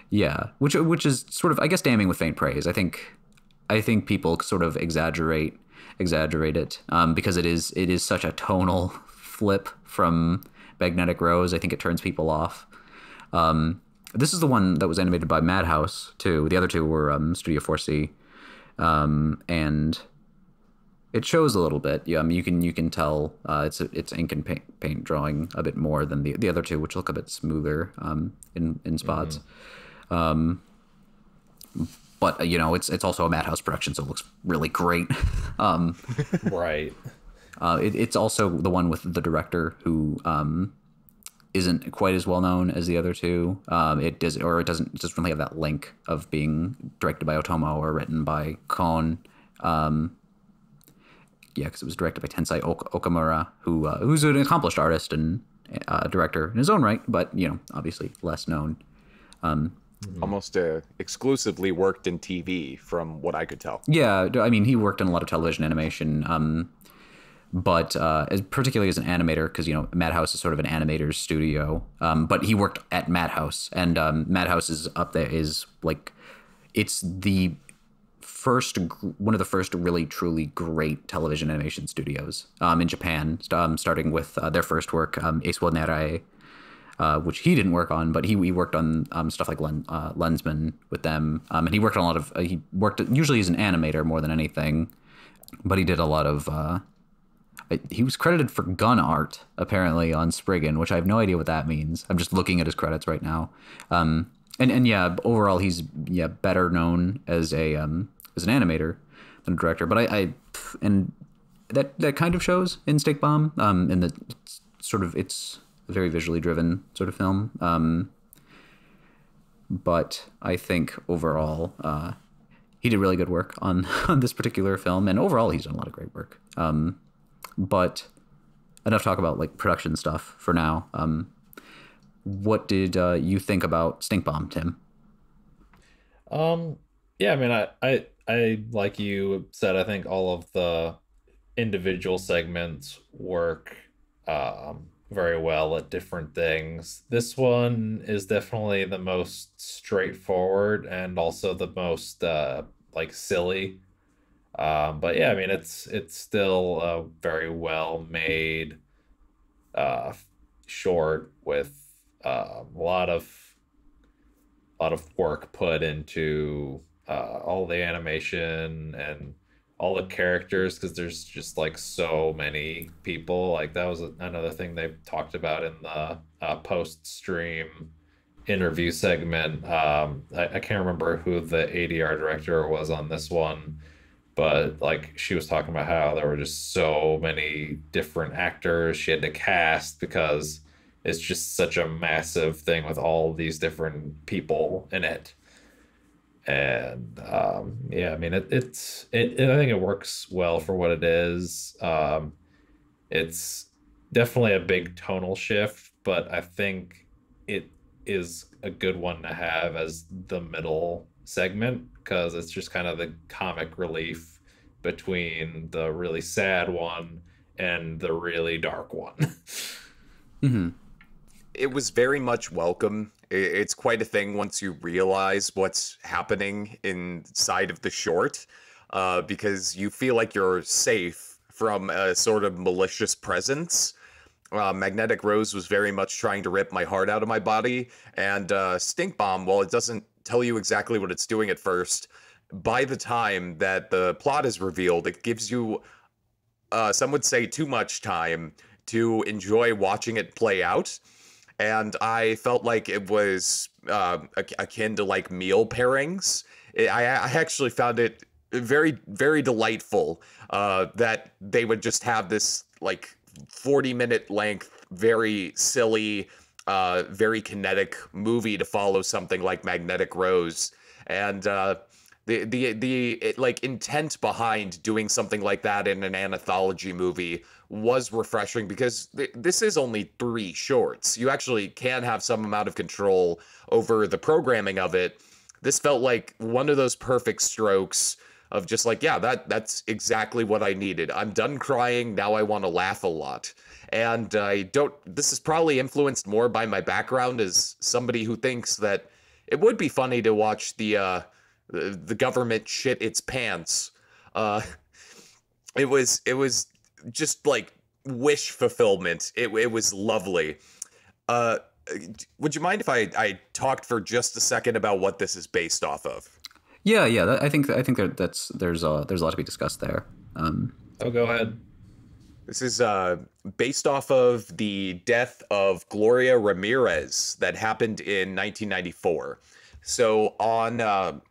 Yeah, which is sort of, I guess, damning with faint praise. I think people sort of exaggerate it, because it is such a tonal flip from Magnetic Rose. I think it turns people off. This is the one that was animated by Madhouse too. The other two were Studio 4C, and it shows a little bit. Yeah, you can tell it's ink and paint drawing a bit more than the other two, which look a bit smoother in spots. But it's also a Madhouse production, so it looks really great. Right. It's also the one with the director who isn't quite as well known as the other two. It doesn't really have that link of being directed by Otomo or written by Kon. Because it was directed by Tensai Okamura, who's an accomplished artist and director in his own right, but obviously less known. Almost exclusively worked in TV, from what I could tell. Yeah, I mean, he worked in a lot of television animation, but particularly as an animator, because Madhouse is sort of an animator's studio. But he worked at Madhouse, and Madhouse is up there. Is like, it's one of the first really truly great television animation studios in Japan. Starting with their first work, 𝘴𝘰𝘪𝘦, which he didn't work on, but he worked on stuff like Lensman with them, and he worked on a lot of. He worked usually as an animator more than anything, but he did a lot of. He was credited for gun art apparently on Spriggan, which I have no idea what that means. I'm just looking at his credits right now, and yeah, overall he's better known as an animator than a director. But and that kind of shows in Stink Bomb, in that it's a very visually driven sort of film. But I think overall he did really good work on this particular film, and overall he's done a lot of great work. But enough talk about like production stuff for now. What did you think about Stink Bomb, Tim? Yeah, I mean, I like you said, I think all of the individual segments work very well at different things. This one is definitely the most straightforward and also the most like silly. But yeah, I mean it's still a very well made uh short with a lot of work put into all the animation and all the characters, because there's just like so many people. Like that was another thing they talked about in the post stream interview segment. I can't remember who the ADR director was on this one, but like she was talking about how there were just so many different actors she had to cast because it's just such a massive thing with all these different people in it. And yeah, I mean I think it works well for what it is. It's definitely a big tonal shift, but I think it is a good one to have as the middle segment, because it's just kind of the comic relief between the really sad one and the really dark one. Hmm. It was very much welcome. It's quite a thing once you realize what's happening inside of the short, because you feel like you're safe from a sort of malicious presence. Magnetic Rose was very much trying to rip my heart out of my body, and Stink Bomb, while it doesn't tell you exactly what it's doing at first, by the time that the plot is revealed, it gives you, some would say, too much time to enjoy watching it play out. And I felt like it was akin to like meal pairings. I actually found it very, very delightful that they would just have this like 40-minute length, very silly, very kinetic movie to follow something like Magnetic Rose. And like intent behind doing something like that in an anthology movie was refreshing, because this is only 3 shorts. You actually can have some amount of control over the programming of it. This felt like one of those perfect strokes of just like, yeah, that's exactly what I needed. I'm done crying. Now I want to laugh a lot. And this is probably influenced more by my background as somebody who thinks that it would be funny to watch the government shit its pants. It was just like wish fulfillment. It was lovely. Would you mind if I talked for just a second about what this is based off of? Yeah. I think there's a lot to be discussed there. Oh, go ahead. This is based off of the death of Gloria Ramirez that happened in 1994. So on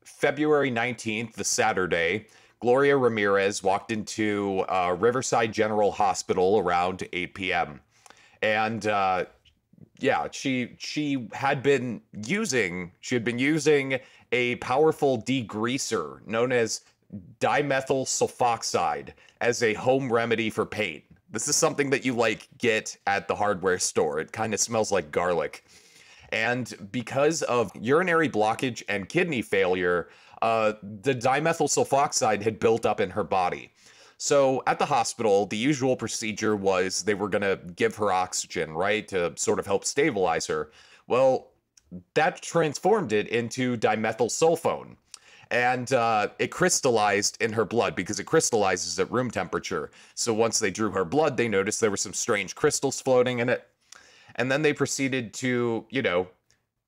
February 19th, the Saturday, Gloria Ramirez walked into Riverside General Hospital around 8 p.m. And yeah, she had been using a powerful degreaser known as dimethyl sulfoxide as a home remedy for pain. This is something that you like get at the hardware store. It kind of smells like garlic. And because of urinary blockage and kidney failure, the dimethyl sulfoxide had built up in her body. So at the hospital, the usual procedure was they were going to give her oxygen, right, to sort of help stabilize her. Well, that transformed it into dimethyl sulfone. And it crystallized in her blood because it crystallizes at room temperature. So once they drew her blood, they noticed there were some strange crystals floating in it. And then they proceeded to,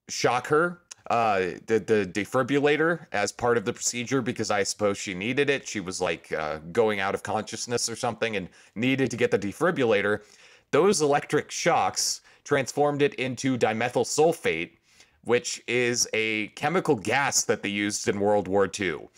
shock her, the defibrillator as part of the procedure, because I suppose she needed it. She was like going out of consciousness or something and needed to get the defibrillator. Those electric shocks transformed it into dimethyl sulfate, which is a chemical gas that they used in World War II.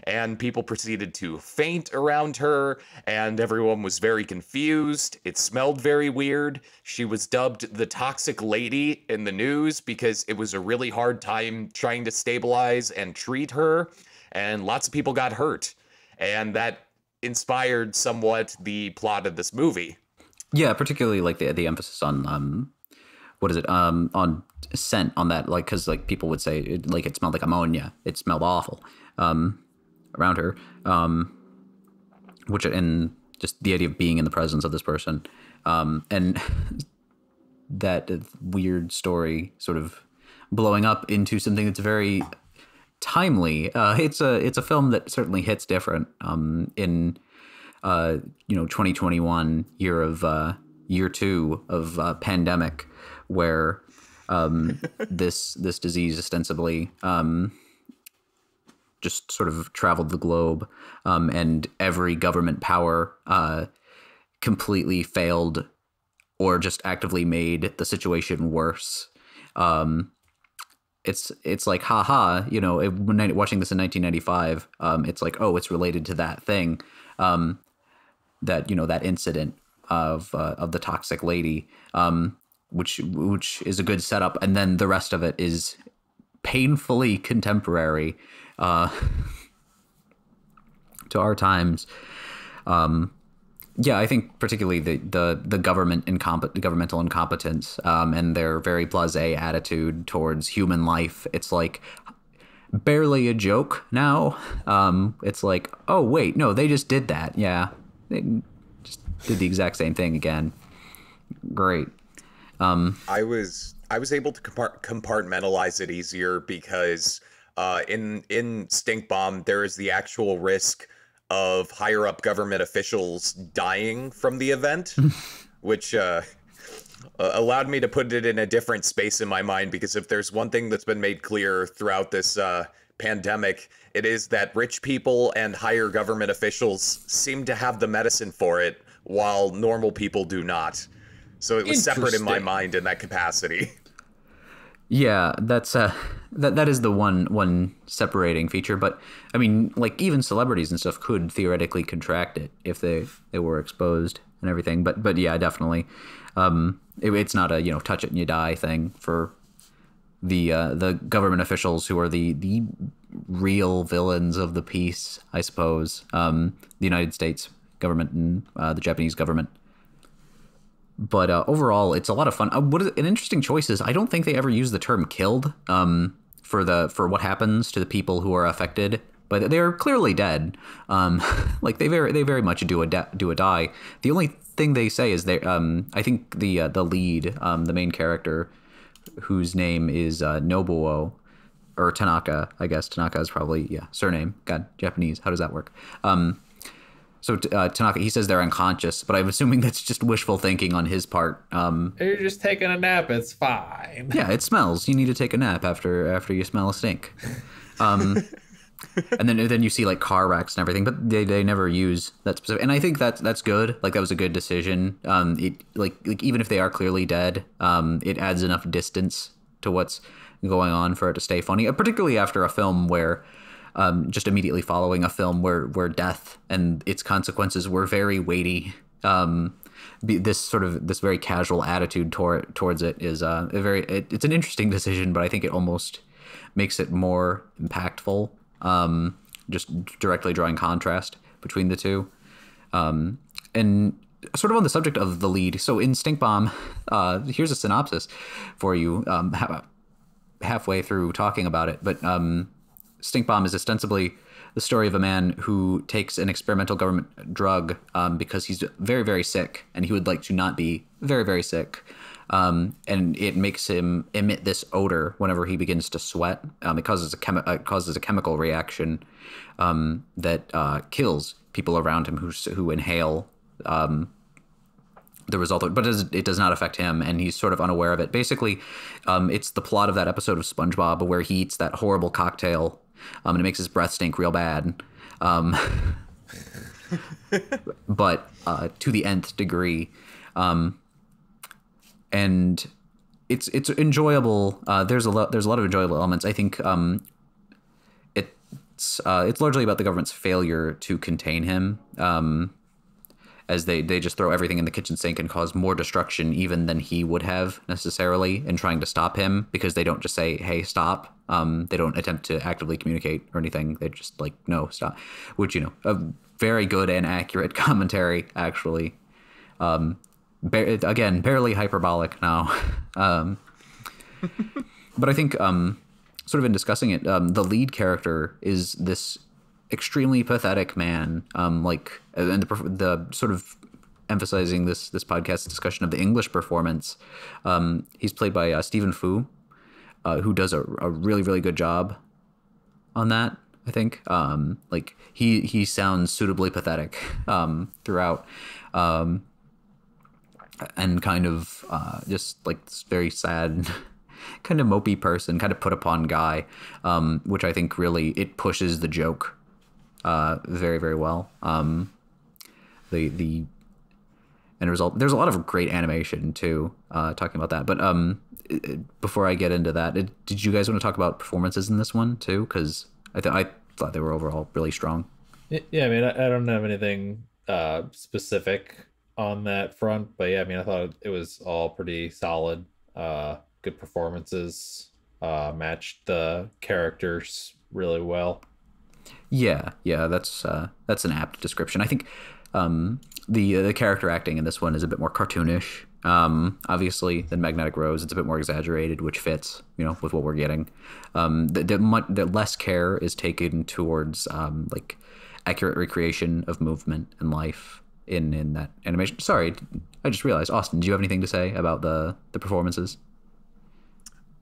And people proceeded to faint around her, and everyone was very confused. It smelled very weird. She was dubbed the Toxic Lady in the news because it was a really hard time trying to stabilize and treat her, and lots of people got hurt. And that inspired somewhat the plot of this movie. Yeah, particularly like the emphasis on what is it on scent, on that, like, because like people would say it smelled like ammonia. It smelled awful. Around her, which, and just the idea of being in the presence of this person, and that weird story sort of blowing up into something that's very timely. It's a film that certainly hits different in 2021, year two of pandemic, where this disease ostensibly just sort of traveled the globe, and every government power completely failed or just actively made the situation worse. It's like, haha, when watching this in 1995, it's like, oh, it's related to that thing, that incident of the toxic lady, which is a good setup, and then the rest of it is painfully contemporary to our times. Yeah, I think particularly the governmental incompetence, and their very blasé attitude towards human life. It's like barely a joke now. It's like, oh wait, no, they just did that. Yeah, they just did the exact same thing again. Great. I was able to compartmentalize it easier because in Stink Bomb there is the actual risk of higher up government officials dying from the event, which allowed me to put it in a different space in my mind, because if there's one thing that's been made clear throughout this pandemic, it is that rich people and higher government officials seem to have the medicine for it, while normal people do not. So it was separate in my mind in that capacity. Yeah, that's that is the one separating feature. But I mean, like, even celebrities and stuff could theoretically contract it if they were exposed and everything. But yeah, definitely, it's not a touch it and you die thing for the government officials who are the real villains of the piece, I suppose. The United States government and the Japanese government. But overall, it's a lot of fun. An interesting choice is I don't think they ever use the term "killed" for what happens to the people who are affected, but they're clearly dead. Like they very much do a die. The only thing they say is they I think the lead, the main character, whose name is Nobuo or Tanaka. I guess Tanaka is probably surname. God, Japanese. How does that work? So Tanaka, he says they're unconscious, but I'm assuming that's just wishful thinking on his part. You're just taking a nap. It's fine. Yeah, it smells. You need to take a nap after you smell a stink. And then you see like car wrecks and everything, but they never use that specific. And I think that's good. Like that was a good decision. It like even if they are clearly dead, it adds enough distance to what's going on for it to stay funny. Particularly after a film where. Just immediately following a film where death and its consequences were very weighty. This very casual attitude towards it is it's an interesting decision, but I think it almost makes it more impactful. Just directly drawing contrast between the two. And sort of on the subject of the lead. So in Stink Bomb, here's a synopsis for you. Halfway through talking about it, but. Stink Bomb is ostensibly the story of a man who takes an experimental government drug because he's very, very sick, and he would like to not be very, very sick. And it makes him emit this odor whenever he begins to sweat. It causes a chemical reaction that kills people around him who inhale the result of it, but it does not affect him, and he's sort of unaware of it. Basically, it's the plot of that episode of SpongeBob where he eats that horrible cocktail, and it makes his breath stink real bad, but to the nth degree, and it's enjoyable. There's a lot of enjoyable elements. I think it's largely about the government's failure to contain him. As they just throw everything in the kitchen sink and cause more destruction even than he would have necessarily in trying to stop him, because they don't just say, hey, stop. They don't attempt to actively communicate or anything. They just like, no, stop. Which, a very good and accurate commentary, actually. Again, barely hyperbolic now. But I think sort of in discussing it, the lead character is this extremely pathetic man, and the sort of emphasizing this podcast discussion of the English performance. He's played by Stephen Fu, who does a really, really good job on that, I think. Like he sounds suitably pathetic throughout, and kind of just like this very sad, kind of mopey person, kind of put upon guy, which I think really it pushes the joke very, very well. The end result, there's a lot of great animation too, talking about that. But before I get into that, did you guys want to talk about performances in this one too? Because I thought they were overall really strong. Yeah, I mean, I don't have anything specific on that front, but yeah, I mean, I thought it was all pretty solid. Good performances, matched the characters really well. Yeah, that's an apt description. I think the character acting in this one is a bit more cartoonish, obviously, than Magnetic Rose. It's a bit more exaggerated, which fits, with what we're getting. The less care is taken towards like accurate recreation of movement and life in that animation. Sorry, I just realized, Austin, do you have anything to say about the performances?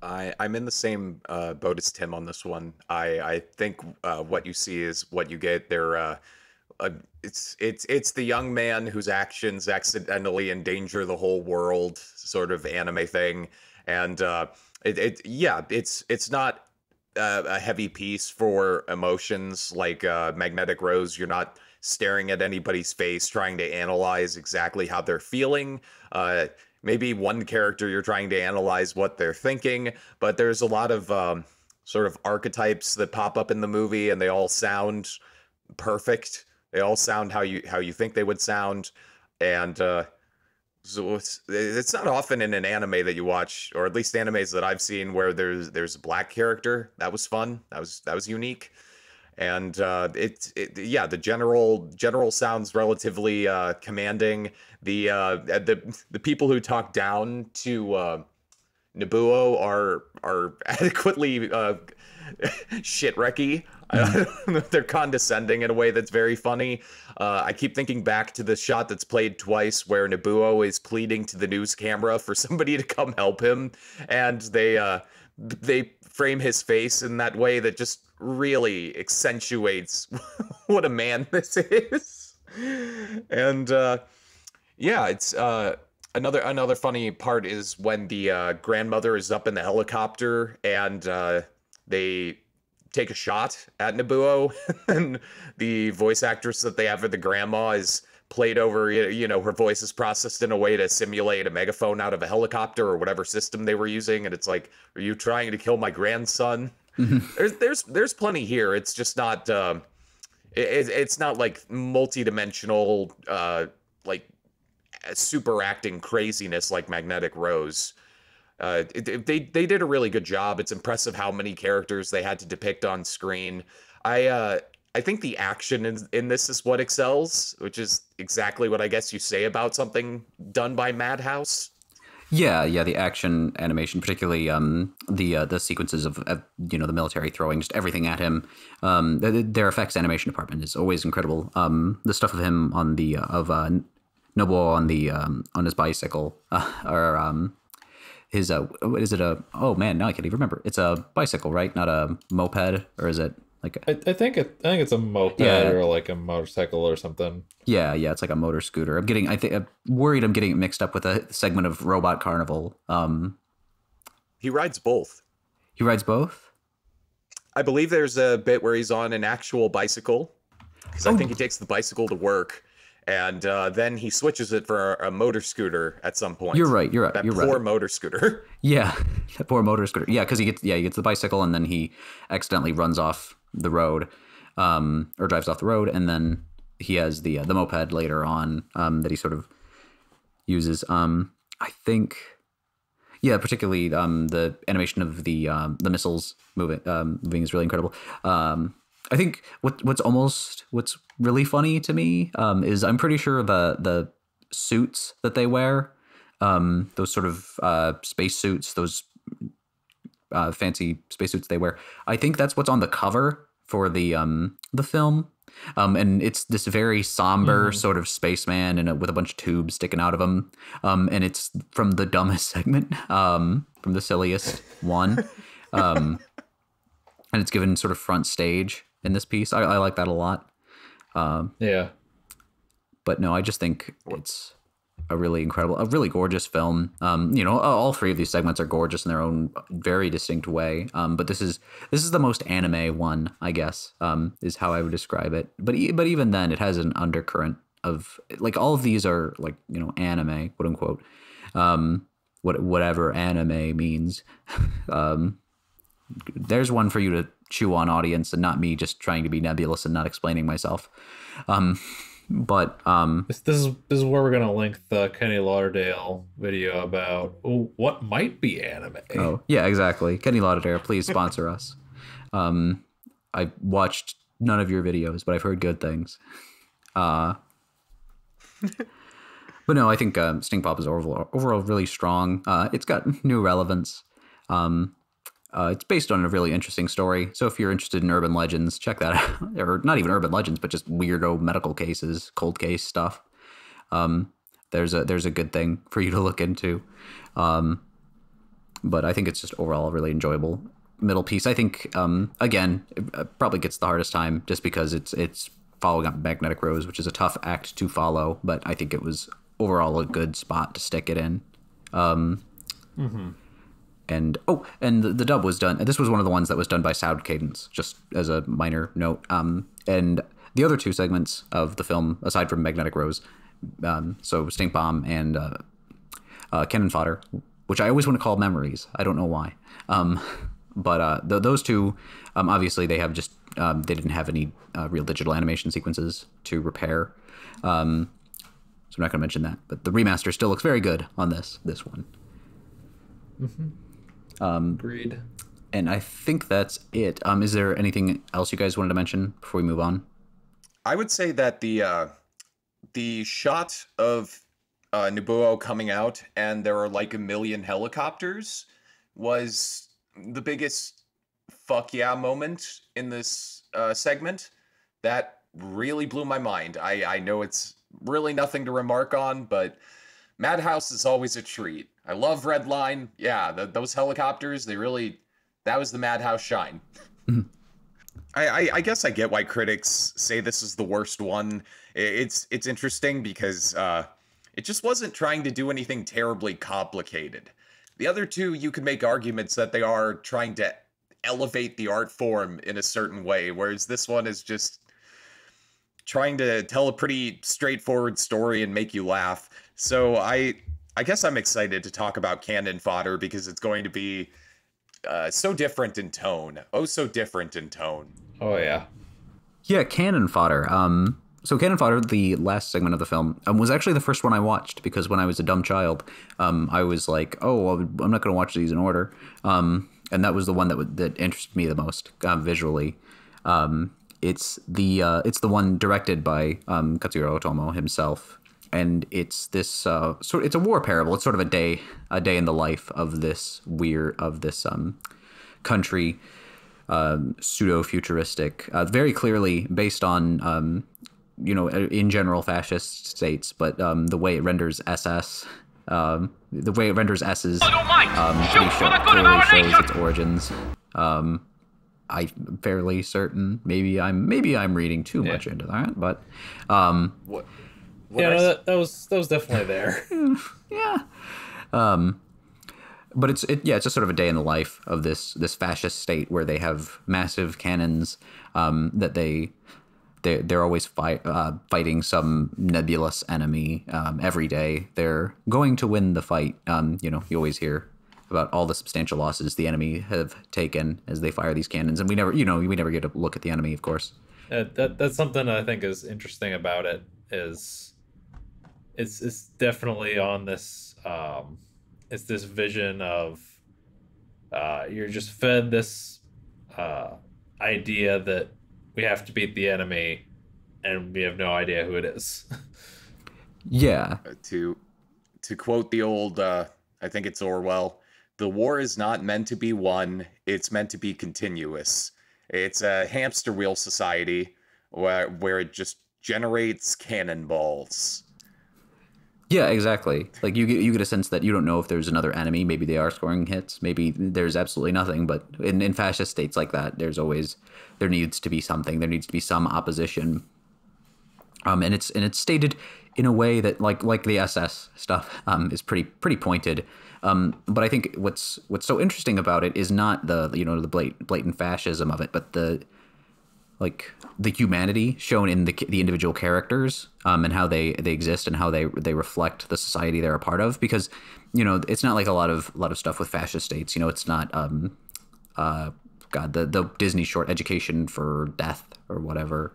I'm in the same boat as Tim on this one. I think what you see is what you get. It's the young man whose actions accidentally endanger the whole world, sort of anime thing, and it's not a heavy piece for emotions like Magnetic Rose. You're not staring at anybody's face trying to analyze exactly how they're feeling. Maybe one character you're trying to analyze what they're thinking, but there's a lot of sort of archetypes that pop up in the movie, and they all sound perfect. They all sound how you think they would sound, and so it's not often in an anime that you watch, or at least animes that I've seen, where there's a black character. That was fun. That was unique. And the general sounds relatively commanding. The people who talk down to Nobuo are adequately shit-wrecky. They're condescending in a way that's very funny. I keep thinking back to the shot that's played twice where Nobuo is pleading to the news camera for somebody to come help him, and they frame his face in that way that just really accentuates what a man this is. And it's another funny part is when the grandmother is up in the helicopter and they take a shot at Nobuo, and the voice actress that they have for the grandma is played over, her voice is processed in a way to simulate a megaphone out of a helicopter or whatever system they were using, and it's like, are you trying to kill my grandson? There's plenty here. It's just not it's not like multi-dimensional like super acting craziness like Magnetic Rose. They did a really good job. It's impressive how many characters they had to depict on screen. I think the action in this is what excels, which is exactly what I guess you say about something done by Madhouse. Yeah, the action animation, particularly the sequences of the military throwing just everything at him. Their effects animation department is always incredible. The stuff of him on the Nobuo on his bicycle, or his what is it? Oh man, now I can't even remember. It's a bicycle, right? Not a moped, or is it like I think it's a moped, or like a motorcycle or something. Yeah, it's like a motor scooter. I'm worried I'm getting it mixed up with a segment of Robot Carnival. He rides both. He rides both? I believe there's a bit where he's on an actual bicycle, because I think he takes the bicycle to work, and then he switches it for a motor scooter at some point. You're right. That poor motor scooter. Yeah, that poor motor scooter. Yeah, because he gets the bicycle, and then he accidentally runs off the road, or drives off the road, and then he has the moped later on that he sort of uses. I think, particularly the animation of the missiles moving is really incredible. I think what's really funny to me is I'm pretty sure the suits that they wear, those sort of space suits, those fancy spacesuits they wear, I think that's what's on the cover for the film. And it's this very somber sort of spaceman and with a bunch of tubes sticking out of him. And it's from the dumbest segment, from the silliest one. And it's given sort of front stage in this piece. I like that a lot. Yeah. But no, I just think it's a really incredible, a really gorgeous film. You know, all three of these segments are gorgeous in their own very distinct way. But this is the most anime one, I guess, is how I would describe it. But even then, it has an undercurrent of, like, all of these are, like, you know, anime, quote unquote, whatever anime means. There's one for you to chew on, audience, and not me just trying to be nebulous and not explaining myself. But this is where we're gonna link the Kenny Lauderdale video about what might be anime. Oh yeah, exactly. Kenny Lauderdale, please sponsor us. I watched none of your videos, but I've heard good things. But no, I think Stink Pop is overall really strong. It's got new relevance. It's based on a really interesting story. So if you're interested in urban legends, check that out. Or not even urban legends, but just weirdo medical cases, cold case stuff. There's a good thing for you to look into. But I think it's just overall a really enjoyable middle piece. I think, again, it probably gets the hardest time just because it's following up Magnetic Rose, which is a tough act to follow. But I think it was overall a good spot to stick it in. And the dub was done. This was one of the ones that was done by Sound Cadence, just as a minor note. And the other two segments of the film, aside from Magnetic Rose, so Stink Bomb and Cannon Fodder, which I always want to call Memories. I don't know why. But those two, obviously, they have just they didn't have any real digital animation sequences to repair. So I'm not going to mention that. But the remaster still looks very good on this one. Agreed. And I think that's it. Is there anything else you guys wanted to mention before we move on? I would say that the shot of 𝘵𝘵𝘺 coming out and there are like a million helicopters was the biggest fuck yeah moment in this segment. That really blew my mind. I know it's really nothing to remark on, but Madhouse is always a treat. I love Red Line. Yeah, those helicopters, that was the Madhouse shine. I guess I get why critics say this is the worst one. It's interesting because it just wasn't trying to do anything terribly complicated. The other two, you could make arguments that they are trying to elevate the art form in a certain way, whereas this one is just trying to tell a pretty straightforward story and make you laugh. So I guess I'm excited to talk about Cannon Fodder because it's going to be so different in tone. Oh, so different in tone. Oh, yeah. Yeah, Cannon Fodder. So Cannon Fodder, the last segment of the film, was actually the first one I watched because when I was a dumb child, I was like, oh, I'm not going to watch these in order. And that was the one that interested me the most visually. It's the one directed by Katsuhiro Otomo himself. And it's this it's a war parable. It's sort of a day in the life of this country, pseudo-futuristic, very clearly based on in general fascist states, but the way it renders SS, the way it renders S's, clearly shows its origins. I'm fairly certain. Maybe I'm reading too much into that, but What? Yeah, no, that was definitely there. Yeah. But it's just sort of a day in the life of this fascist state where they have massive cannons that they're always fighting some nebulous enemy every day. They're going to win the fight. You always hear about all the substantial losses the enemy have taken as they fire these cannons, and we never get to look at the enemy, of course. That's something I think is interesting about it. It's definitely on this it's this vision of you're just fed this idea that we have to beat the enemy and we have no idea who it is. Yeah. To quote the old I think it's Orwell, the war is not meant to be won, it's meant to be continuous. It's a hamster wheel society where it just generates cannonballs. Yeah, exactly. Like you get a sense that you don't know if there's another enemy. Maybe they are scoring hits. Maybe there's absolutely nothing. But in fascist states like that, there needs to be something. There needs to be some opposition. And it's stated in a way that like the SS stuff is pretty pointed. But I think what's so interesting about it is not the blatant fascism of it, but the humanity shown in the individual characters, and how they exist and how they reflect the society they're a part of. Because it's not like a lot of stuff with fascist states. It's not the Disney short Education for Death or whatever,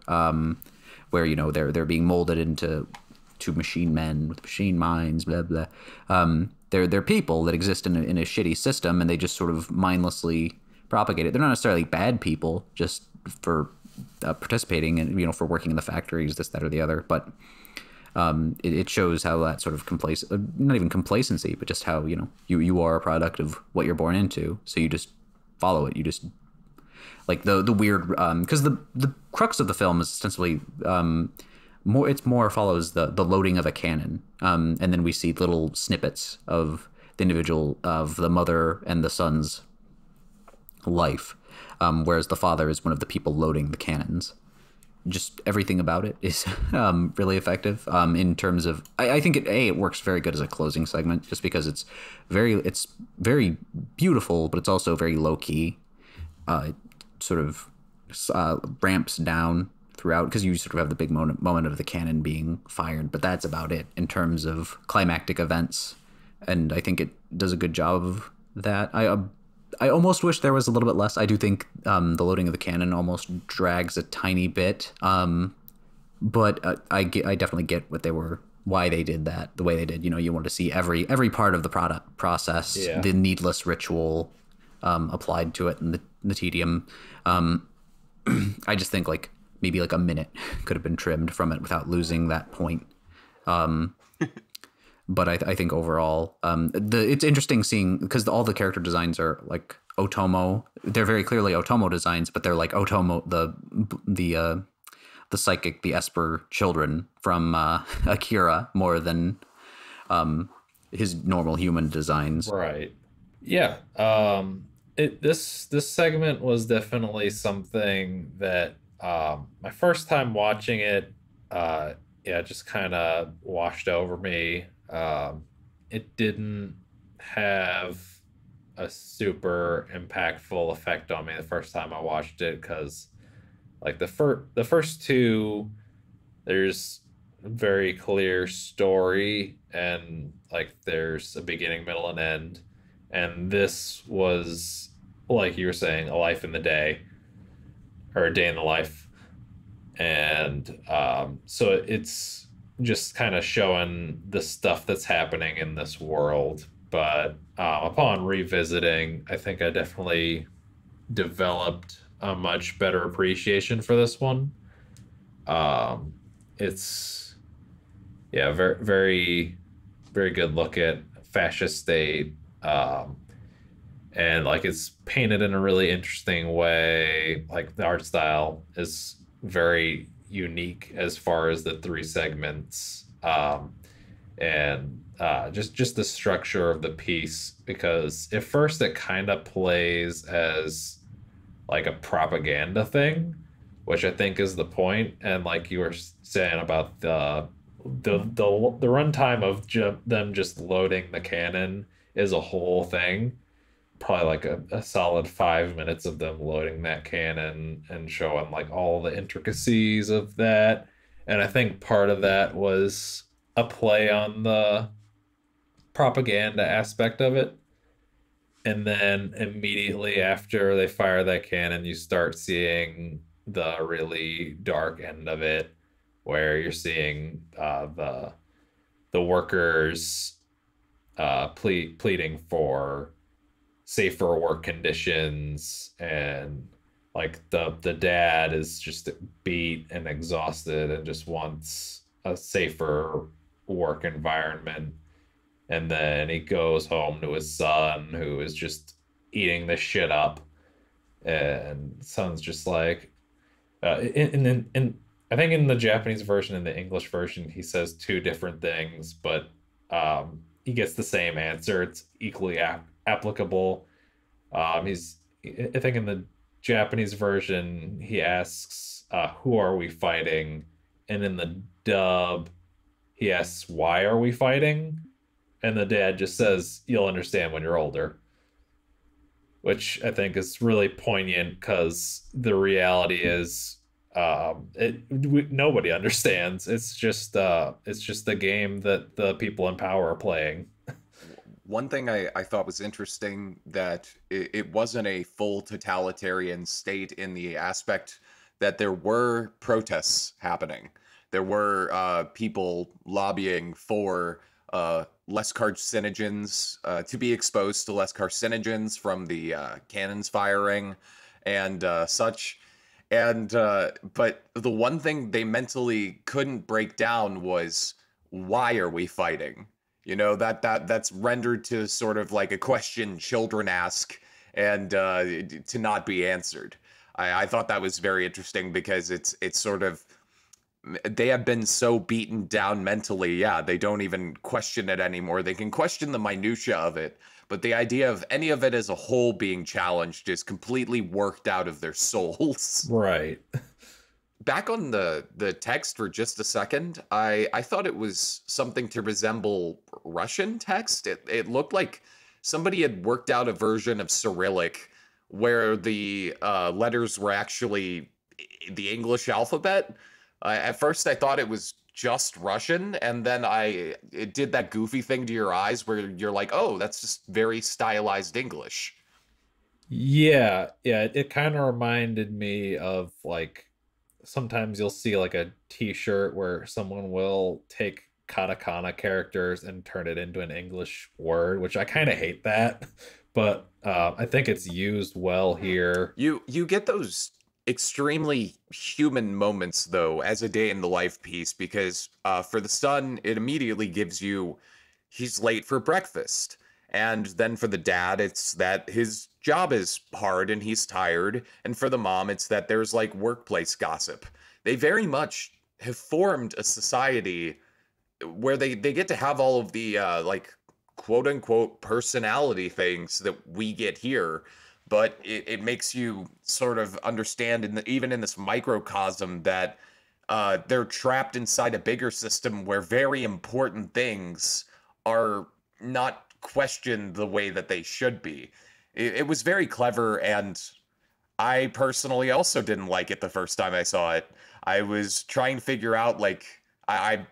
where they're being molded into machine men with machine minds, blah blah. They're people that exist in a shitty system, and they just sort of mindlessly propagate it. They're not necessarily bad people, just for participating and for working in the factories, this, that, or the other. But it shows how that sort of not even complacency, but just how you are a product of what you're born into. So you just follow it. You just like the weird, because the crux of the film is ostensibly more follows the loading of a cannon, and then we see little snippets of the individual, of the mother and the son's life, whereas the father is one of the people loading the cannons. Just everything about it is really effective, in terms of I think it works very good as a closing segment, just because it's very beautiful, but it's also very low key. It sort of ramps down throughout, because you sort of have the big moment of the cannon being fired, but that's about it in terms of climactic events, and I think it does a good job of that. I almost wish there was a little bit less. I do think the loading of the cannon almost drags a tiny bit, but I definitely get why they did that the way they did. You want to see every part of the product process, Yeah. the needless ritual applied to it, and the tedium. I just think maybe a minute could have been trimmed from it without losing that point. But I think overall, it's interesting seeing, because all the character designs are like Otomo. They're very clearly Otomo designs, but they're like Otomo, the psychic, the Esper children from Akira, more than his normal human designs. Right. Yeah. This segment was definitely something that my first time watching it, just kind of washed over me. It didn't have a super impactful effect on me the first time I watched it, because the first two, there's a very clear story, and there's a beginning, middle, and end. And this was, like you were saying, a life in the day, or a day in the life. And so it's just kind of showing the stuff that's happening in this world. But upon revisiting, I think I definitely developed a much better appreciation for this one. It's very, very, very good look at fascist state, and it's painted in a really interesting way. The art style is very unique as far as the three segments, and just the structure of the piece, because at first it kind of plays as a propaganda thing, which I think is the point. And like you were saying about the runtime of them just loading the cannon is a whole thing. Probably a solid 5 minutes of them loading that cannon and showing all the intricacies of that. And I think part of that was a play on the propaganda aspect of it. And then immediately after they fire that cannon, you start seeing the really dark end of it, where you're seeing the workers pleading for safer work conditions, and the dad is just beat and exhausted and just wants a safer work environment. And then he goes home to his son, who is just eating the shit up, And son's just like, in I think in the Japanese version and the English version, he says two different things, but he gets the same answer. It's equally applicable. I think in the Japanese version, he asks, "Who are we fighting?" And in the dub, he asks, "Why are we fighting?" And the dad just says, "You'll understand when you're older," which I think is really poignant because the reality is, nobody understands. It's just the game that the people in power are playing. One thing I thought was interesting that it wasn't a full totalitarian state in the aspect that there were protests happening. There were people lobbying for less carcinogens, to be exposed to less carcinogens from the cannons firing and such. And but the one thing they mentally couldn't break down was, why are we fighting? You know, that's rendered to sort of like a question children ask, and to not be answered. I thought that was very interesting because it's sort of, they have been so beaten down mentally. Yeah, they don't even question it anymore. They can question the minutia of it, but the idea of any of it as a whole being challenged is completely worked out of their souls. Right. Back on the text for just a second, I thought it was something to resemble Russian text. It looked like somebody had worked out a version of Cyrillic where the letters were actually the English alphabet. At first, I thought it was just Russian, and then it did that goofy thing to your eyes where you're like, oh, that's just very stylized English. Yeah, yeah, it kind of reminded me of like sometimes you'll see like a t-shirt where someone will take katakana characters and turn it into an English word, which I kind of hate that, but I think it's used well here. You get those extremely human moments though as a day in the life piece because for the son it immediately gives you he's late for breakfast, and then for the dad it's that his job is hard and he's tired, and for the mom it's that there's like workplace gossip. They very much have formed a society where they get to have all of the like quote unquote personality things that we get here, but it makes you sort of understand even in this microcosm that they're trapped inside a bigger system where very important things are not questioned the way that they should be. It was very clever, and I personally also didn't like it the first time I saw it. I was trying to figure out, like, I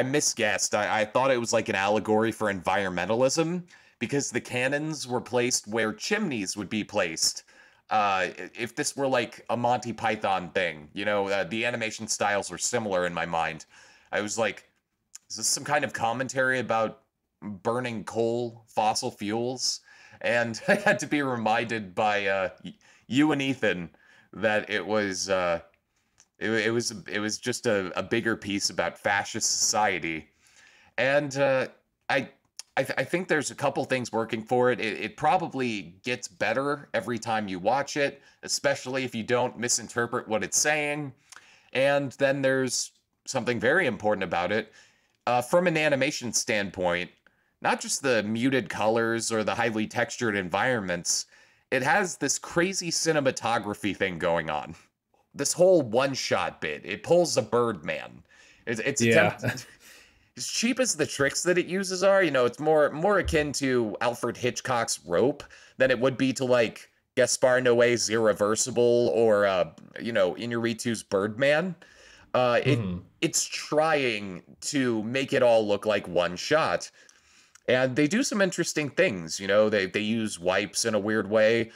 misguessed. I thought it was like an allegory for environmentalism because the cannons were placed where chimneys would be placed. If this were like a Monty Python thing, you know, the animation styles were similar in my mind. I was like, is this some kind of commentary about burning coal, fossil fuels? And I had to be reminded by you and Ethan that it was it was just a bigger piece about fascist society, and I. I think there's a couple things working for it. It probably gets better every time you watch it, especially if you don't misinterpret what it's saying. And then there's something very important about it. From an animation standpoint, not just the muted colors or the highly textured environments, it has this crazy cinematography thing going on. This whole one-shot bit, it pulls a Birdman. It's Yeah. as cheap as the tricks that it uses are, you know, it's more akin to Alfred Hitchcock's Rope than it would be to like Gaspar Noé's Irreversible or you know, Inarritu's Birdman. It's trying to make it all look like one shot. And they do some interesting things, you know, they use wipes in a weird way.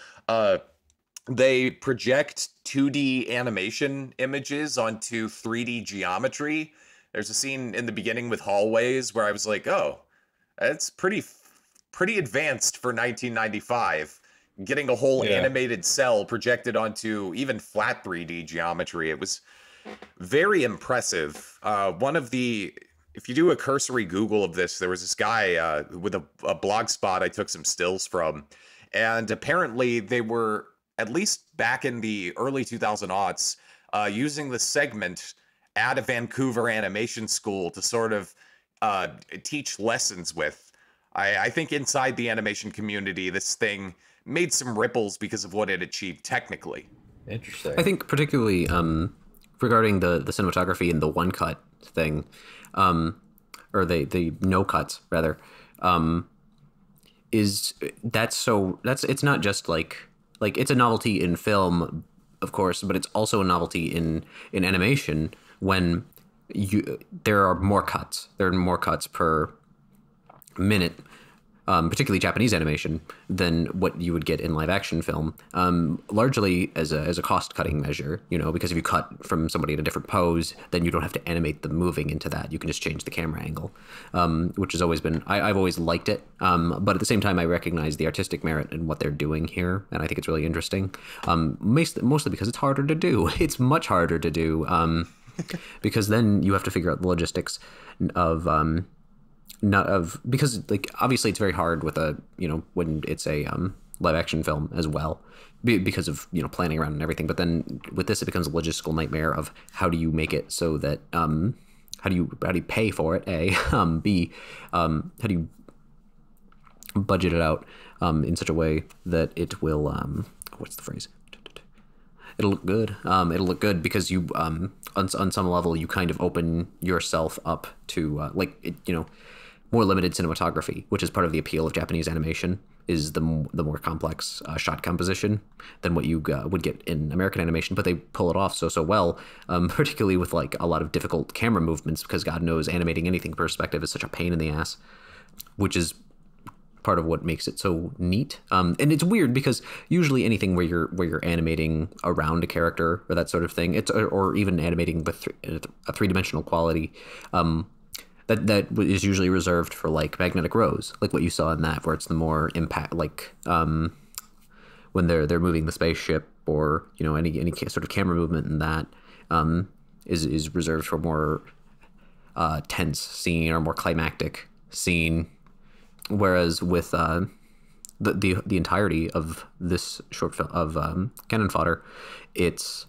They project 2D animation images onto 3D geometry. There's a scene in the beginning with hallways where I was like, oh, that's pretty advanced for 1995. Getting a whole Yeah. animated cell projected onto even flat 3D geometry. It was very impressive. One of the, if you do a cursory Google of this, there was this guy with a blog spot I took some stills from, and apparently they were at least back in the early 2000s, using the segment at a Vancouver animation school to sort of teach lessons with. I think inside the animation community, this thing made some ripples because of what it achieved technically. Interesting. I think particularly regarding the cinematography and the one cut thing, or the no cuts rather, it's not just like it's a novelty in film, of course, but it's also a novelty in animation when there are more cuts. There are more cuts per minute, particularly Japanese animation, than what you would get in live action film, largely as a cost cutting measure, because if you cut from somebody in a different pose, then you don't have to animate them moving into that. You can just change the camera angle, which has always been, I've always liked it. But at the same time, I recognize the artistic merit in what they're doing here. And I think it's really interesting, mostly because it's harder to do. It's much harder to do, because then you have to figure out the logistics of, because like obviously it's very hard with when it's a live action film as well, because of planning around and everything. But then with this, it becomes a logistical nightmare of how do you make it so that how do you pay for it? A B, how do you budget it out in such a way that it will what's the phrase? It'll look good. It'll look good because you on some level you kind of open yourself up to more limited cinematography, which is part of the appeal of Japanese animation, is the more complex shot composition than what you would get in American animation. But they pull it off so well, particularly with like a lot of difficult camera movements, because God knows animating anything perspective is such a pain in the ass, which is part of what makes it so neat. And it's weird because usually anything where you're animating around a character or that sort of thing, or even animating with a three-dimensional quality, that is usually reserved for like magnetic rows, like what you saw in that, where it's the more impact, like when they're moving the spaceship, or any sort of camera movement in that is reserved for more tense scene or more climactic scene. Whereas with the entirety of this short film of Cannon Fodder, it's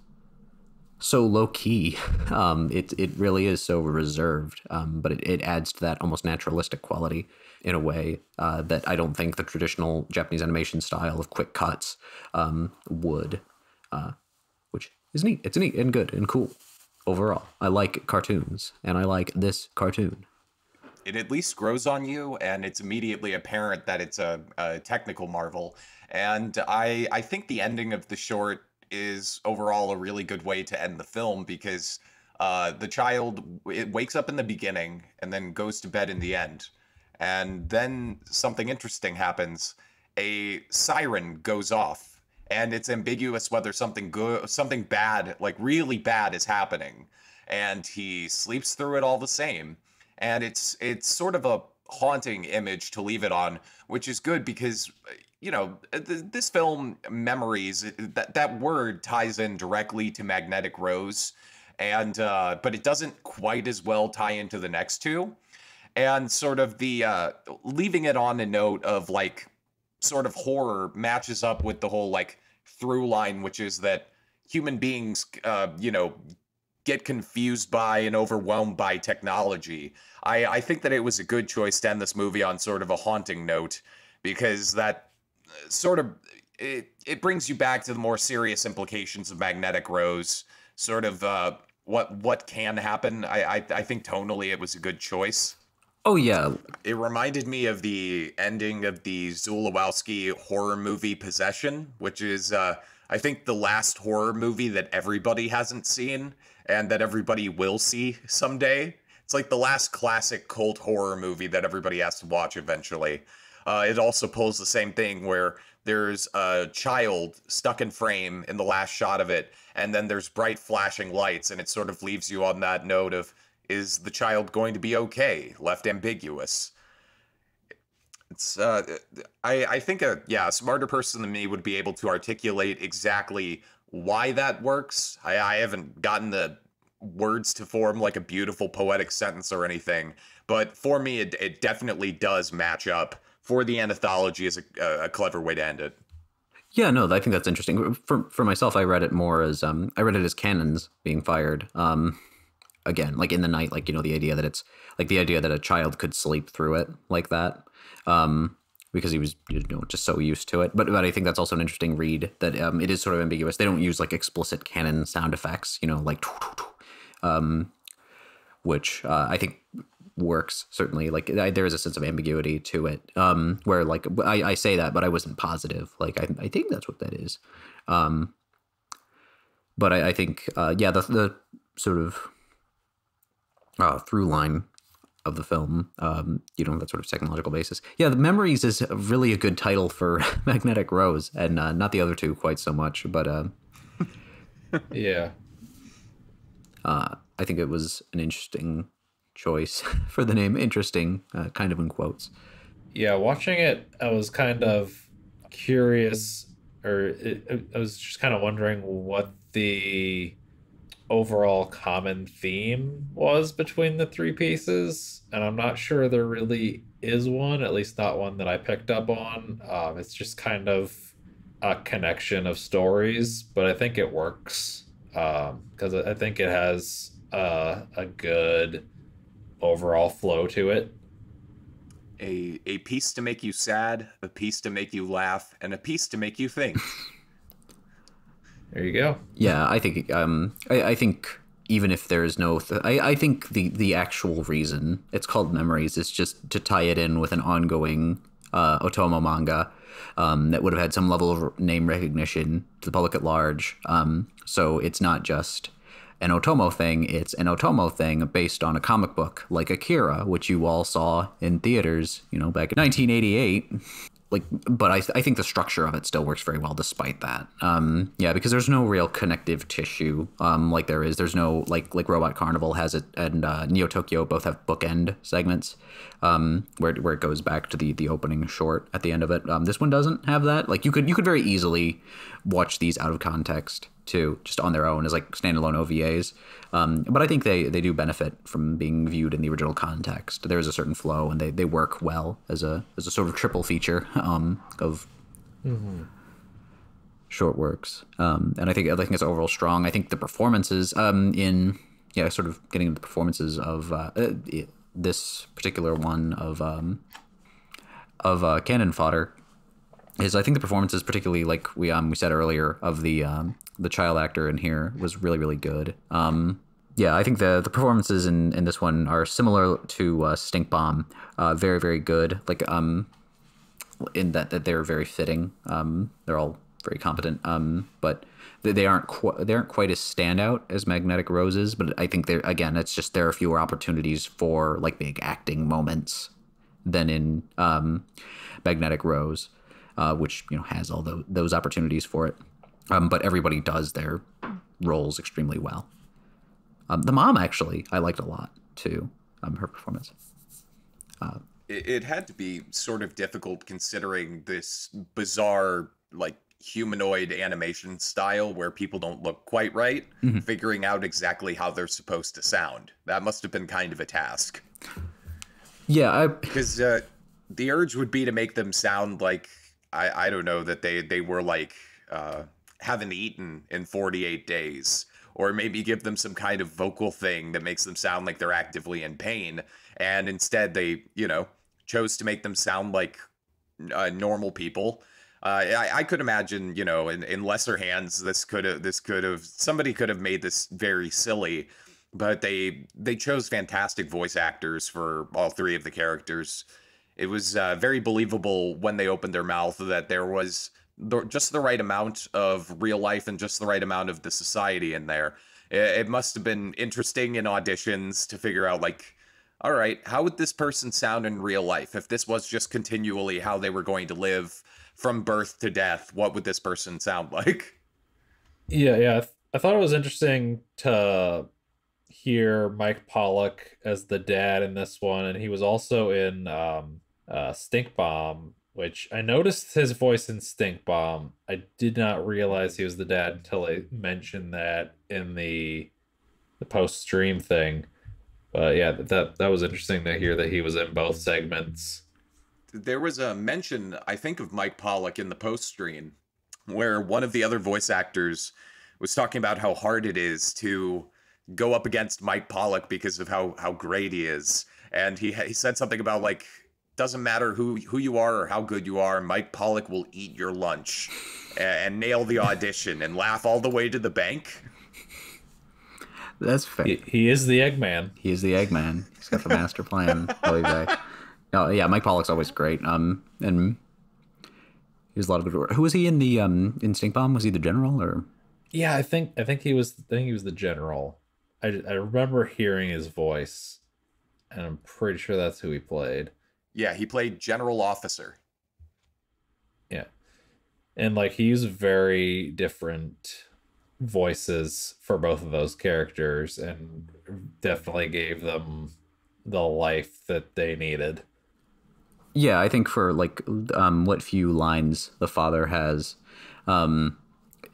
so low key. It really is so reserved, but it adds to that almost naturalistic quality in a way that I don't think the traditional Japanese animation style of quick cuts would, which is neat. It's neat and good and cool overall. I like cartoons, and I like this cartoon. It at least grows on you, and it's immediately apparent that it's a technical marvel. And I think the ending of the short is overall a really good way to end the film, because the child, it wakes up in the beginning and then goes to bed in the end. And then something interesting happens. A siren goes off, and it's ambiguous whether something bad, like really bad, is happening. And he sleeps through it all the same. And it's sort of a haunting image to leave it on, which is good because, this film, Memories, that word ties in directly to magnetic rose, and but it doesn't quite as well tie into the next two. And sort of the leaving it on a note of like sort of horror matches up with the whole like through line, which is that human beings, get confused by and overwhelmed by technology. I think that it was a good choice to end this movie on sort of a haunting note, because that sort of it brings you back to the more serious implications of magnetic rose, sort of what can happen. I think tonally it was a good choice. Oh yeah, it reminded me of the ending of the Zulawowski horror movie Possession, which is I think the last horror movie that everybody hasn't seen and that everybody will see someday. It's like the last classic cult horror movie that everybody has to watch eventually. It also pulls the same thing where there's a child stuck in frame in the last shot of it, and then there's bright flashing lights, and it sort of leaves you on that note of, is the child going to be okay? Left ambiguous. It's I think a smarter person than me would be able to articulate exactly why that works. I haven't gotten the words to form like a beautiful poetic sentence or anything, but for me it definitely does match up. For the anthology is a clever way to end it. Yeah, no, I think that's interesting. For myself, I read it more as I read it as cannons being fired. Again, like in the night, like, you know, the idea that it's like the idea that a child could sleep through it like that. Because he was, you know, just so used to it. But I think that's also an interesting read that it is sort of ambiguous. They don't use like explicit cannon sound effects, you know, like which I think works certainly. Like there is a sense of ambiguity to it, where like I say that, but I wasn't positive. Like I think that's what that is. But I think yeah, the sort of through line of the film, you know, that sort of technological basis. Yeah, the Memories is really a good title for Magnetic Rose, and not the other two quite so much. But yeah, I think it was an interesting choice for the name. Interesting, kind of in quotes. yeah. Watching it, I was kind of curious, or I was just kind of wondering what the overall common theme was between the three pieces, and I'm not sure there really is one, at least not one that I picked up on. It's just kind of a connection of stories, but I think it works because I think it has a good overall flow to it. A piece to make you sad, a piece to make you laugh, and a piece to make you think. There you go. Yeah, I think I think even if there is no, I think the actual reason it's called Memories is just to tie it in with an ongoing Otomo manga that would have had some level of name recognition to the public at large. So it's not just an Otomo thing; it's an Otomo thing based on a comic book like Akira, which you all saw in theaters, you know, back in 1988. Like, but I think the structure of it still works very well despite that. Yeah, because there's no real connective tissue. Like there's no like Robot Carnival has it, and Neo Tokyo both have bookend segments, where it goes back to the opening short at the end of it. This one doesn't have that. Like you could very easily watch these out of context too, just on their own as like standalone OVAs. But I think they do benefit from being viewed in the original context. There's a certain flow, and they work well as a sort of triple feature of short works. And I think it's overall strong. I think the performances in sort of getting into the performances of this particular one of Cannon Fodder is, I think the performances, particularly like we said earlier, of the child actor in here was really, really good. Yeah, I think the performances in this one are similar to Stink Bomb. Very, very good. Like in that they're very fitting. They're all very competent. But they aren't quite as standout as Magnetic Roses. But I think it's just there are fewer opportunities for like big acting moments than in Magnetic Rose, which, you know, has all those opportunities for it. But everybody does their roles extremely well. The mom, actually, I liked a lot, too, her performance. It had to be sort of difficult considering this bizarre, like, humanoid animation style where people don't look quite right, figuring out exactly how they're supposed to sound. That must have been kind of a task. Yeah, because the urge would be to make them sound like, I don't know, that they were like haven't eaten in 48 days, or maybe give them some kind of vocal thing that makes them sound like they're actively in pain, and instead they, you know, chose to make them sound like normal people. I could imagine, you know, in lesser hands, somebody could have made this very silly, but they chose fantastic voice actors for all three of the characters. It was very believable when they opened their mouth that there was just the right amount of real life and just the right amount of the society in there. It must have been interesting in auditions to figure out, like, all right, how would this person sound in real life? If this was just continually how they were going to live from birth to death, what would this person sound like? Yeah. I thought it was interesting to hear Mike Pollock as the dad in this one, and he was also in Stink Bomb, which I noticed his voice in Stink Bomb. I did not realize he was the dad until I mentioned that in the post-stream thing. But yeah, that was interesting to hear that he was in both segments. There was a mention, I think, of Mike Pollock in the post-stream, where one of the other voice actors was talking about how hard it is to go up against Mike Pollock because of how great he is. And he said something about, like, doesn't matter who you are or how good you are, Mike Pollock will eat your lunch and nail the audition and laugh all the way to the bank. That's fair. He is the Eggman. He is the Eggman. He's got the master plan. No, yeah, Mike Pollock's always great. And he was a lot of good work. Who was he in the in Stink Bomb? Was he the general or? Yeah, I think he was the general. I remember hearing his voice, and I'm pretty sure that's who he played. Yeah, he played General Officer. Yeah, and like he used very different voices for both of those characters, and definitely gave them the life that they needed. Yeah, I think for like what few lines the father has,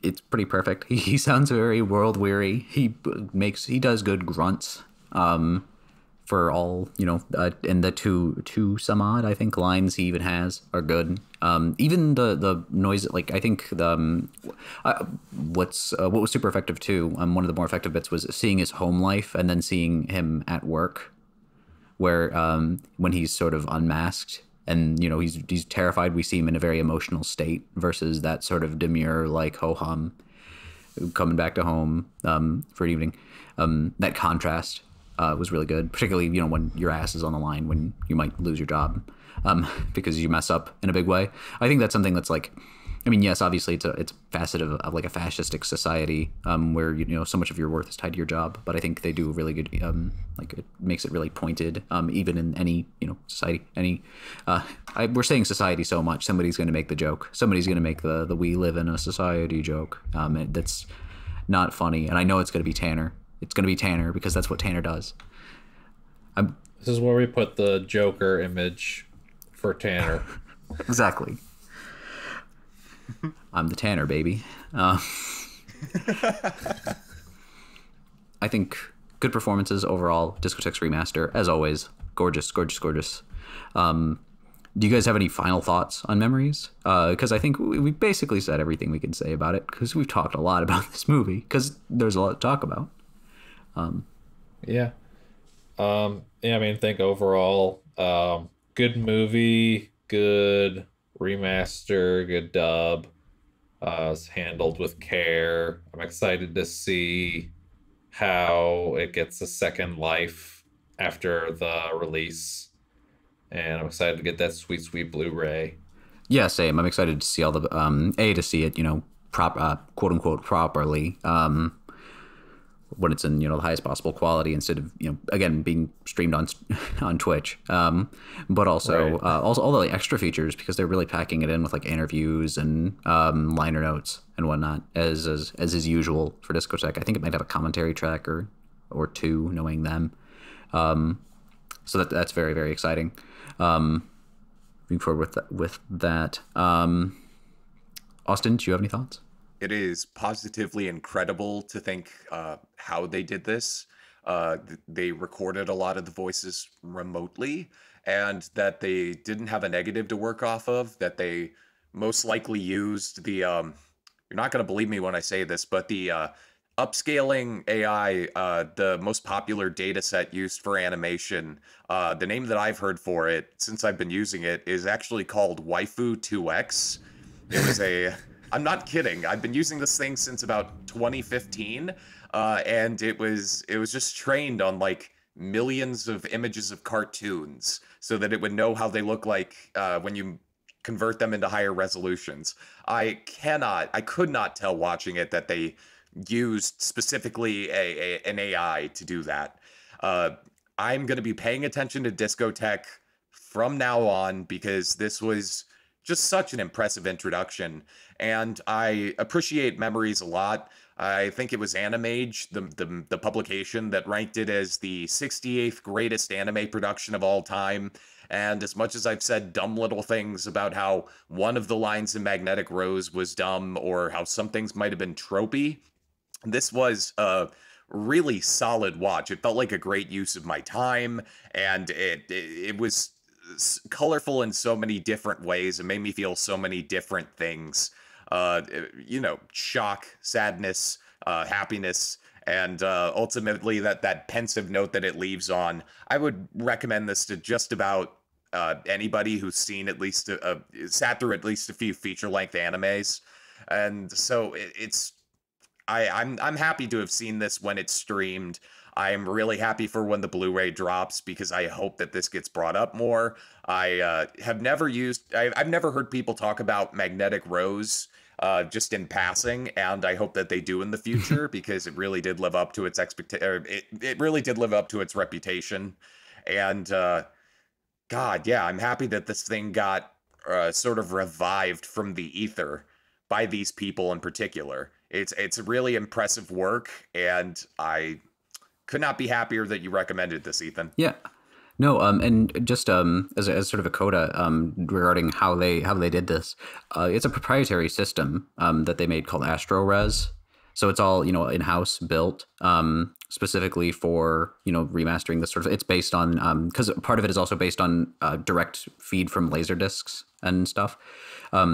it's pretty perfect. He sounds very world weary. He does good grunts. For all, you know, and the two some odd, I think, lines he even has are good. Even the noise, like I think what was super effective too. One of the more effective bits was seeing his home life and then seeing him at work, where when he's sort of unmasked and you know he's terrified, we see him in a very emotional state versus that sort of demure like ho hum coming back to home for an evening. That contrast was really good, particularly, you know, when your ass is on the line, when you might lose your job because you mess up in a big way. I think that's something that's like, I mean, yes, obviously it's a facet of like a fascistic society where, you know, so much of your worth is tied to your job. But I think they do a really good, like it makes it really pointed, even in any, you know, society, we're saying society so much, somebody's going to make the joke. Somebody's going to make the we live in a society joke. That's not funny. And I know it's going to be Tanner. It's going to be Tanner because that's what Tanner does. This is where we put the Joker image for Tanner. Exactly. I'm the Tanner, baby. I think good performances overall. Discotek's remaster, as always, gorgeous, gorgeous, gorgeous. Do you guys have any final thoughts on Memories? Because I think we basically said everything we can say about it because we've talked a lot about this movie because there's a lot to talk about. Yeah. I mean, I think overall, good movie, good remaster, good dub. It's handled with care. I'm excited to see how it gets a second life after the release. And I'm excited to get that sweet, sweet Blu-ray. Yeah, same. I'm excited to see all the, to see it, you know, quote unquote properly. When it's in, you know, the highest possible quality instead of, you know, again, being streamed on Twitch. But also, Right. Also all the extra features because they're really packing it in with like interviews and liner notes and whatnot as is usual for Discotek. I think it might have a commentary track or two, knowing them. So that's very, very exciting. Moving forward with that. Austin, do you have any thoughts? It is positively incredible to think how they did this. They recorded a lot of the voices remotely, and that they didn't have a negative to work off of, that they most likely used the, you're not going to believe me when I say this, but the upscaling AI, the most popular data set used for animation, the name that I've heard for it since I've been using it is actually called Waifu 2X. It was I'm not kidding. I've been using this thing since about 2015, and it was just trained on like millions of images of cartoons so that it would know how they look like when you convert them into higher resolutions. I could not tell watching it that they used specifically an AI to do that. I'm going to be paying attention to Discotek from now on because this was just such an impressive introduction, and I appreciate Memories a lot. I think it was Animage, the publication, that ranked it as the 68th greatest anime production of all time. And as much as I've said dumb little things about how one of the lines in Magnetic Rose was dumb or how some things might have been tropey, this was a really solid watch. It felt like a great use of my time, and it was colorful in so many different ways. It made me feel so many different things. shock, sadness, happiness, and ultimately that pensive note that it leaves on. I would recommend this to just about anybody who's seen at least sat through at least a few feature-length animes. And so I'm happy to have seen this when it's streamed. I'm really happy for when the Blu-ray drops, because I hope that this gets brought up more. I've never heard people talk about Magnetic Rose just in passing, and I hope that they do in the future, because it really did live up to its it really did live up to its reputation. And God, yeah, I'm happy that this thing got sort of revived from the ether by these people in particular. It's really impressive work, and I could not be happier that you recommended this, Ethan. Yeah. No, and just as sort of a coda regarding how they did this, it's a proprietary system that they made called AstroRes. So it's all, in-house built specifically for, remastering this sort of. It's based on, because part of it is also based on direct feed from laser discs and stuff,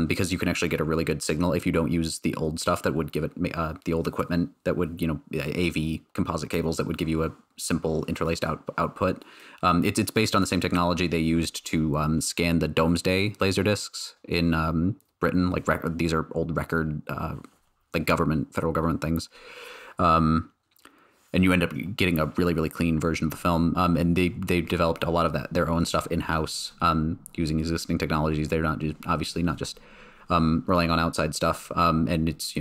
because you can actually get a really good signal if you don't use the old stuff that would give it, the old equipment that would, AV composite cables that would give you a simple interlaced output. It's based on the same technology they used to scan the Domesday laser discs in Britain. Like these are old record, like federal government things. And you end up getting a really, really clean version of the film. And they developed a lot of their own stuff in-house using existing technologies. They're obviously not just relying on outside stuff. And it's,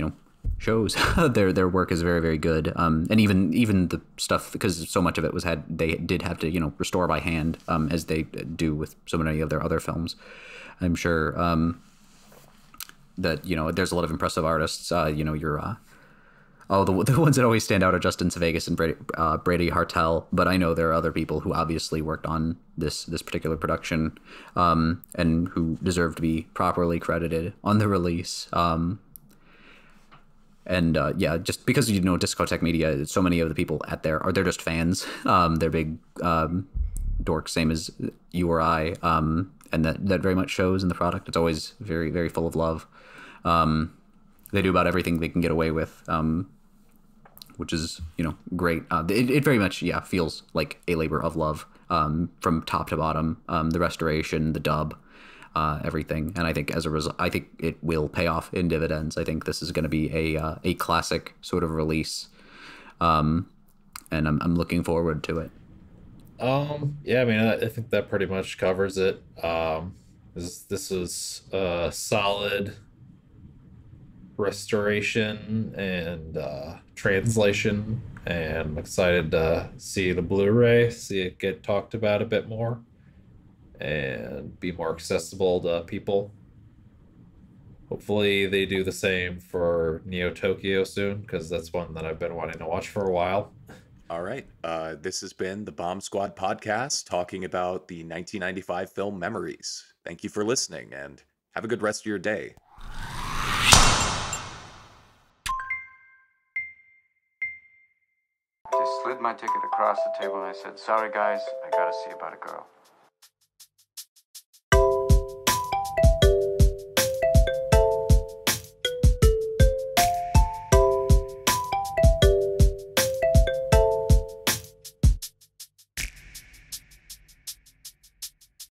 shows their work is very, very good. And even the stuff, because so much of it they did have to, restore by hand, as they do with so many of their other films. I'm sure that, there's a lot of impressive artists. The ones that always stand out are Justin Sevegas and Brady Hartel, but I know there are other people who obviously worked on this particular production, and who deserve to be properly credited on the release. Just because Discotek Media, so many of the people they're just fans. They're big dorks, same as you or I, and that very much shows in the product. It's always very, very full of love. They do about everything they can get away with, which is, great. It very much, feels like a labor of love, from top to bottom. The restoration, the dub, everything. And I think as a result, I think it will pay off in dividends. I think this is going to be a classic sort of release. And I'm looking forward to it. I think that pretty much covers it. This is a solid restoration and translation, and I'm excited to see the Blu-ray, see it get talked about a bit more and be more accessible to people. Hopefully they do the same for Neo Tokyo soon, because that's one that I've been wanting to watch for a while. All right. This has been the Bomb Squad podcast, talking about the 1995 film Memories. Thank you for listening, and have a good rest of your day. I just slid my ticket across the table and I said, "Sorry guys, I gotta see about a girl."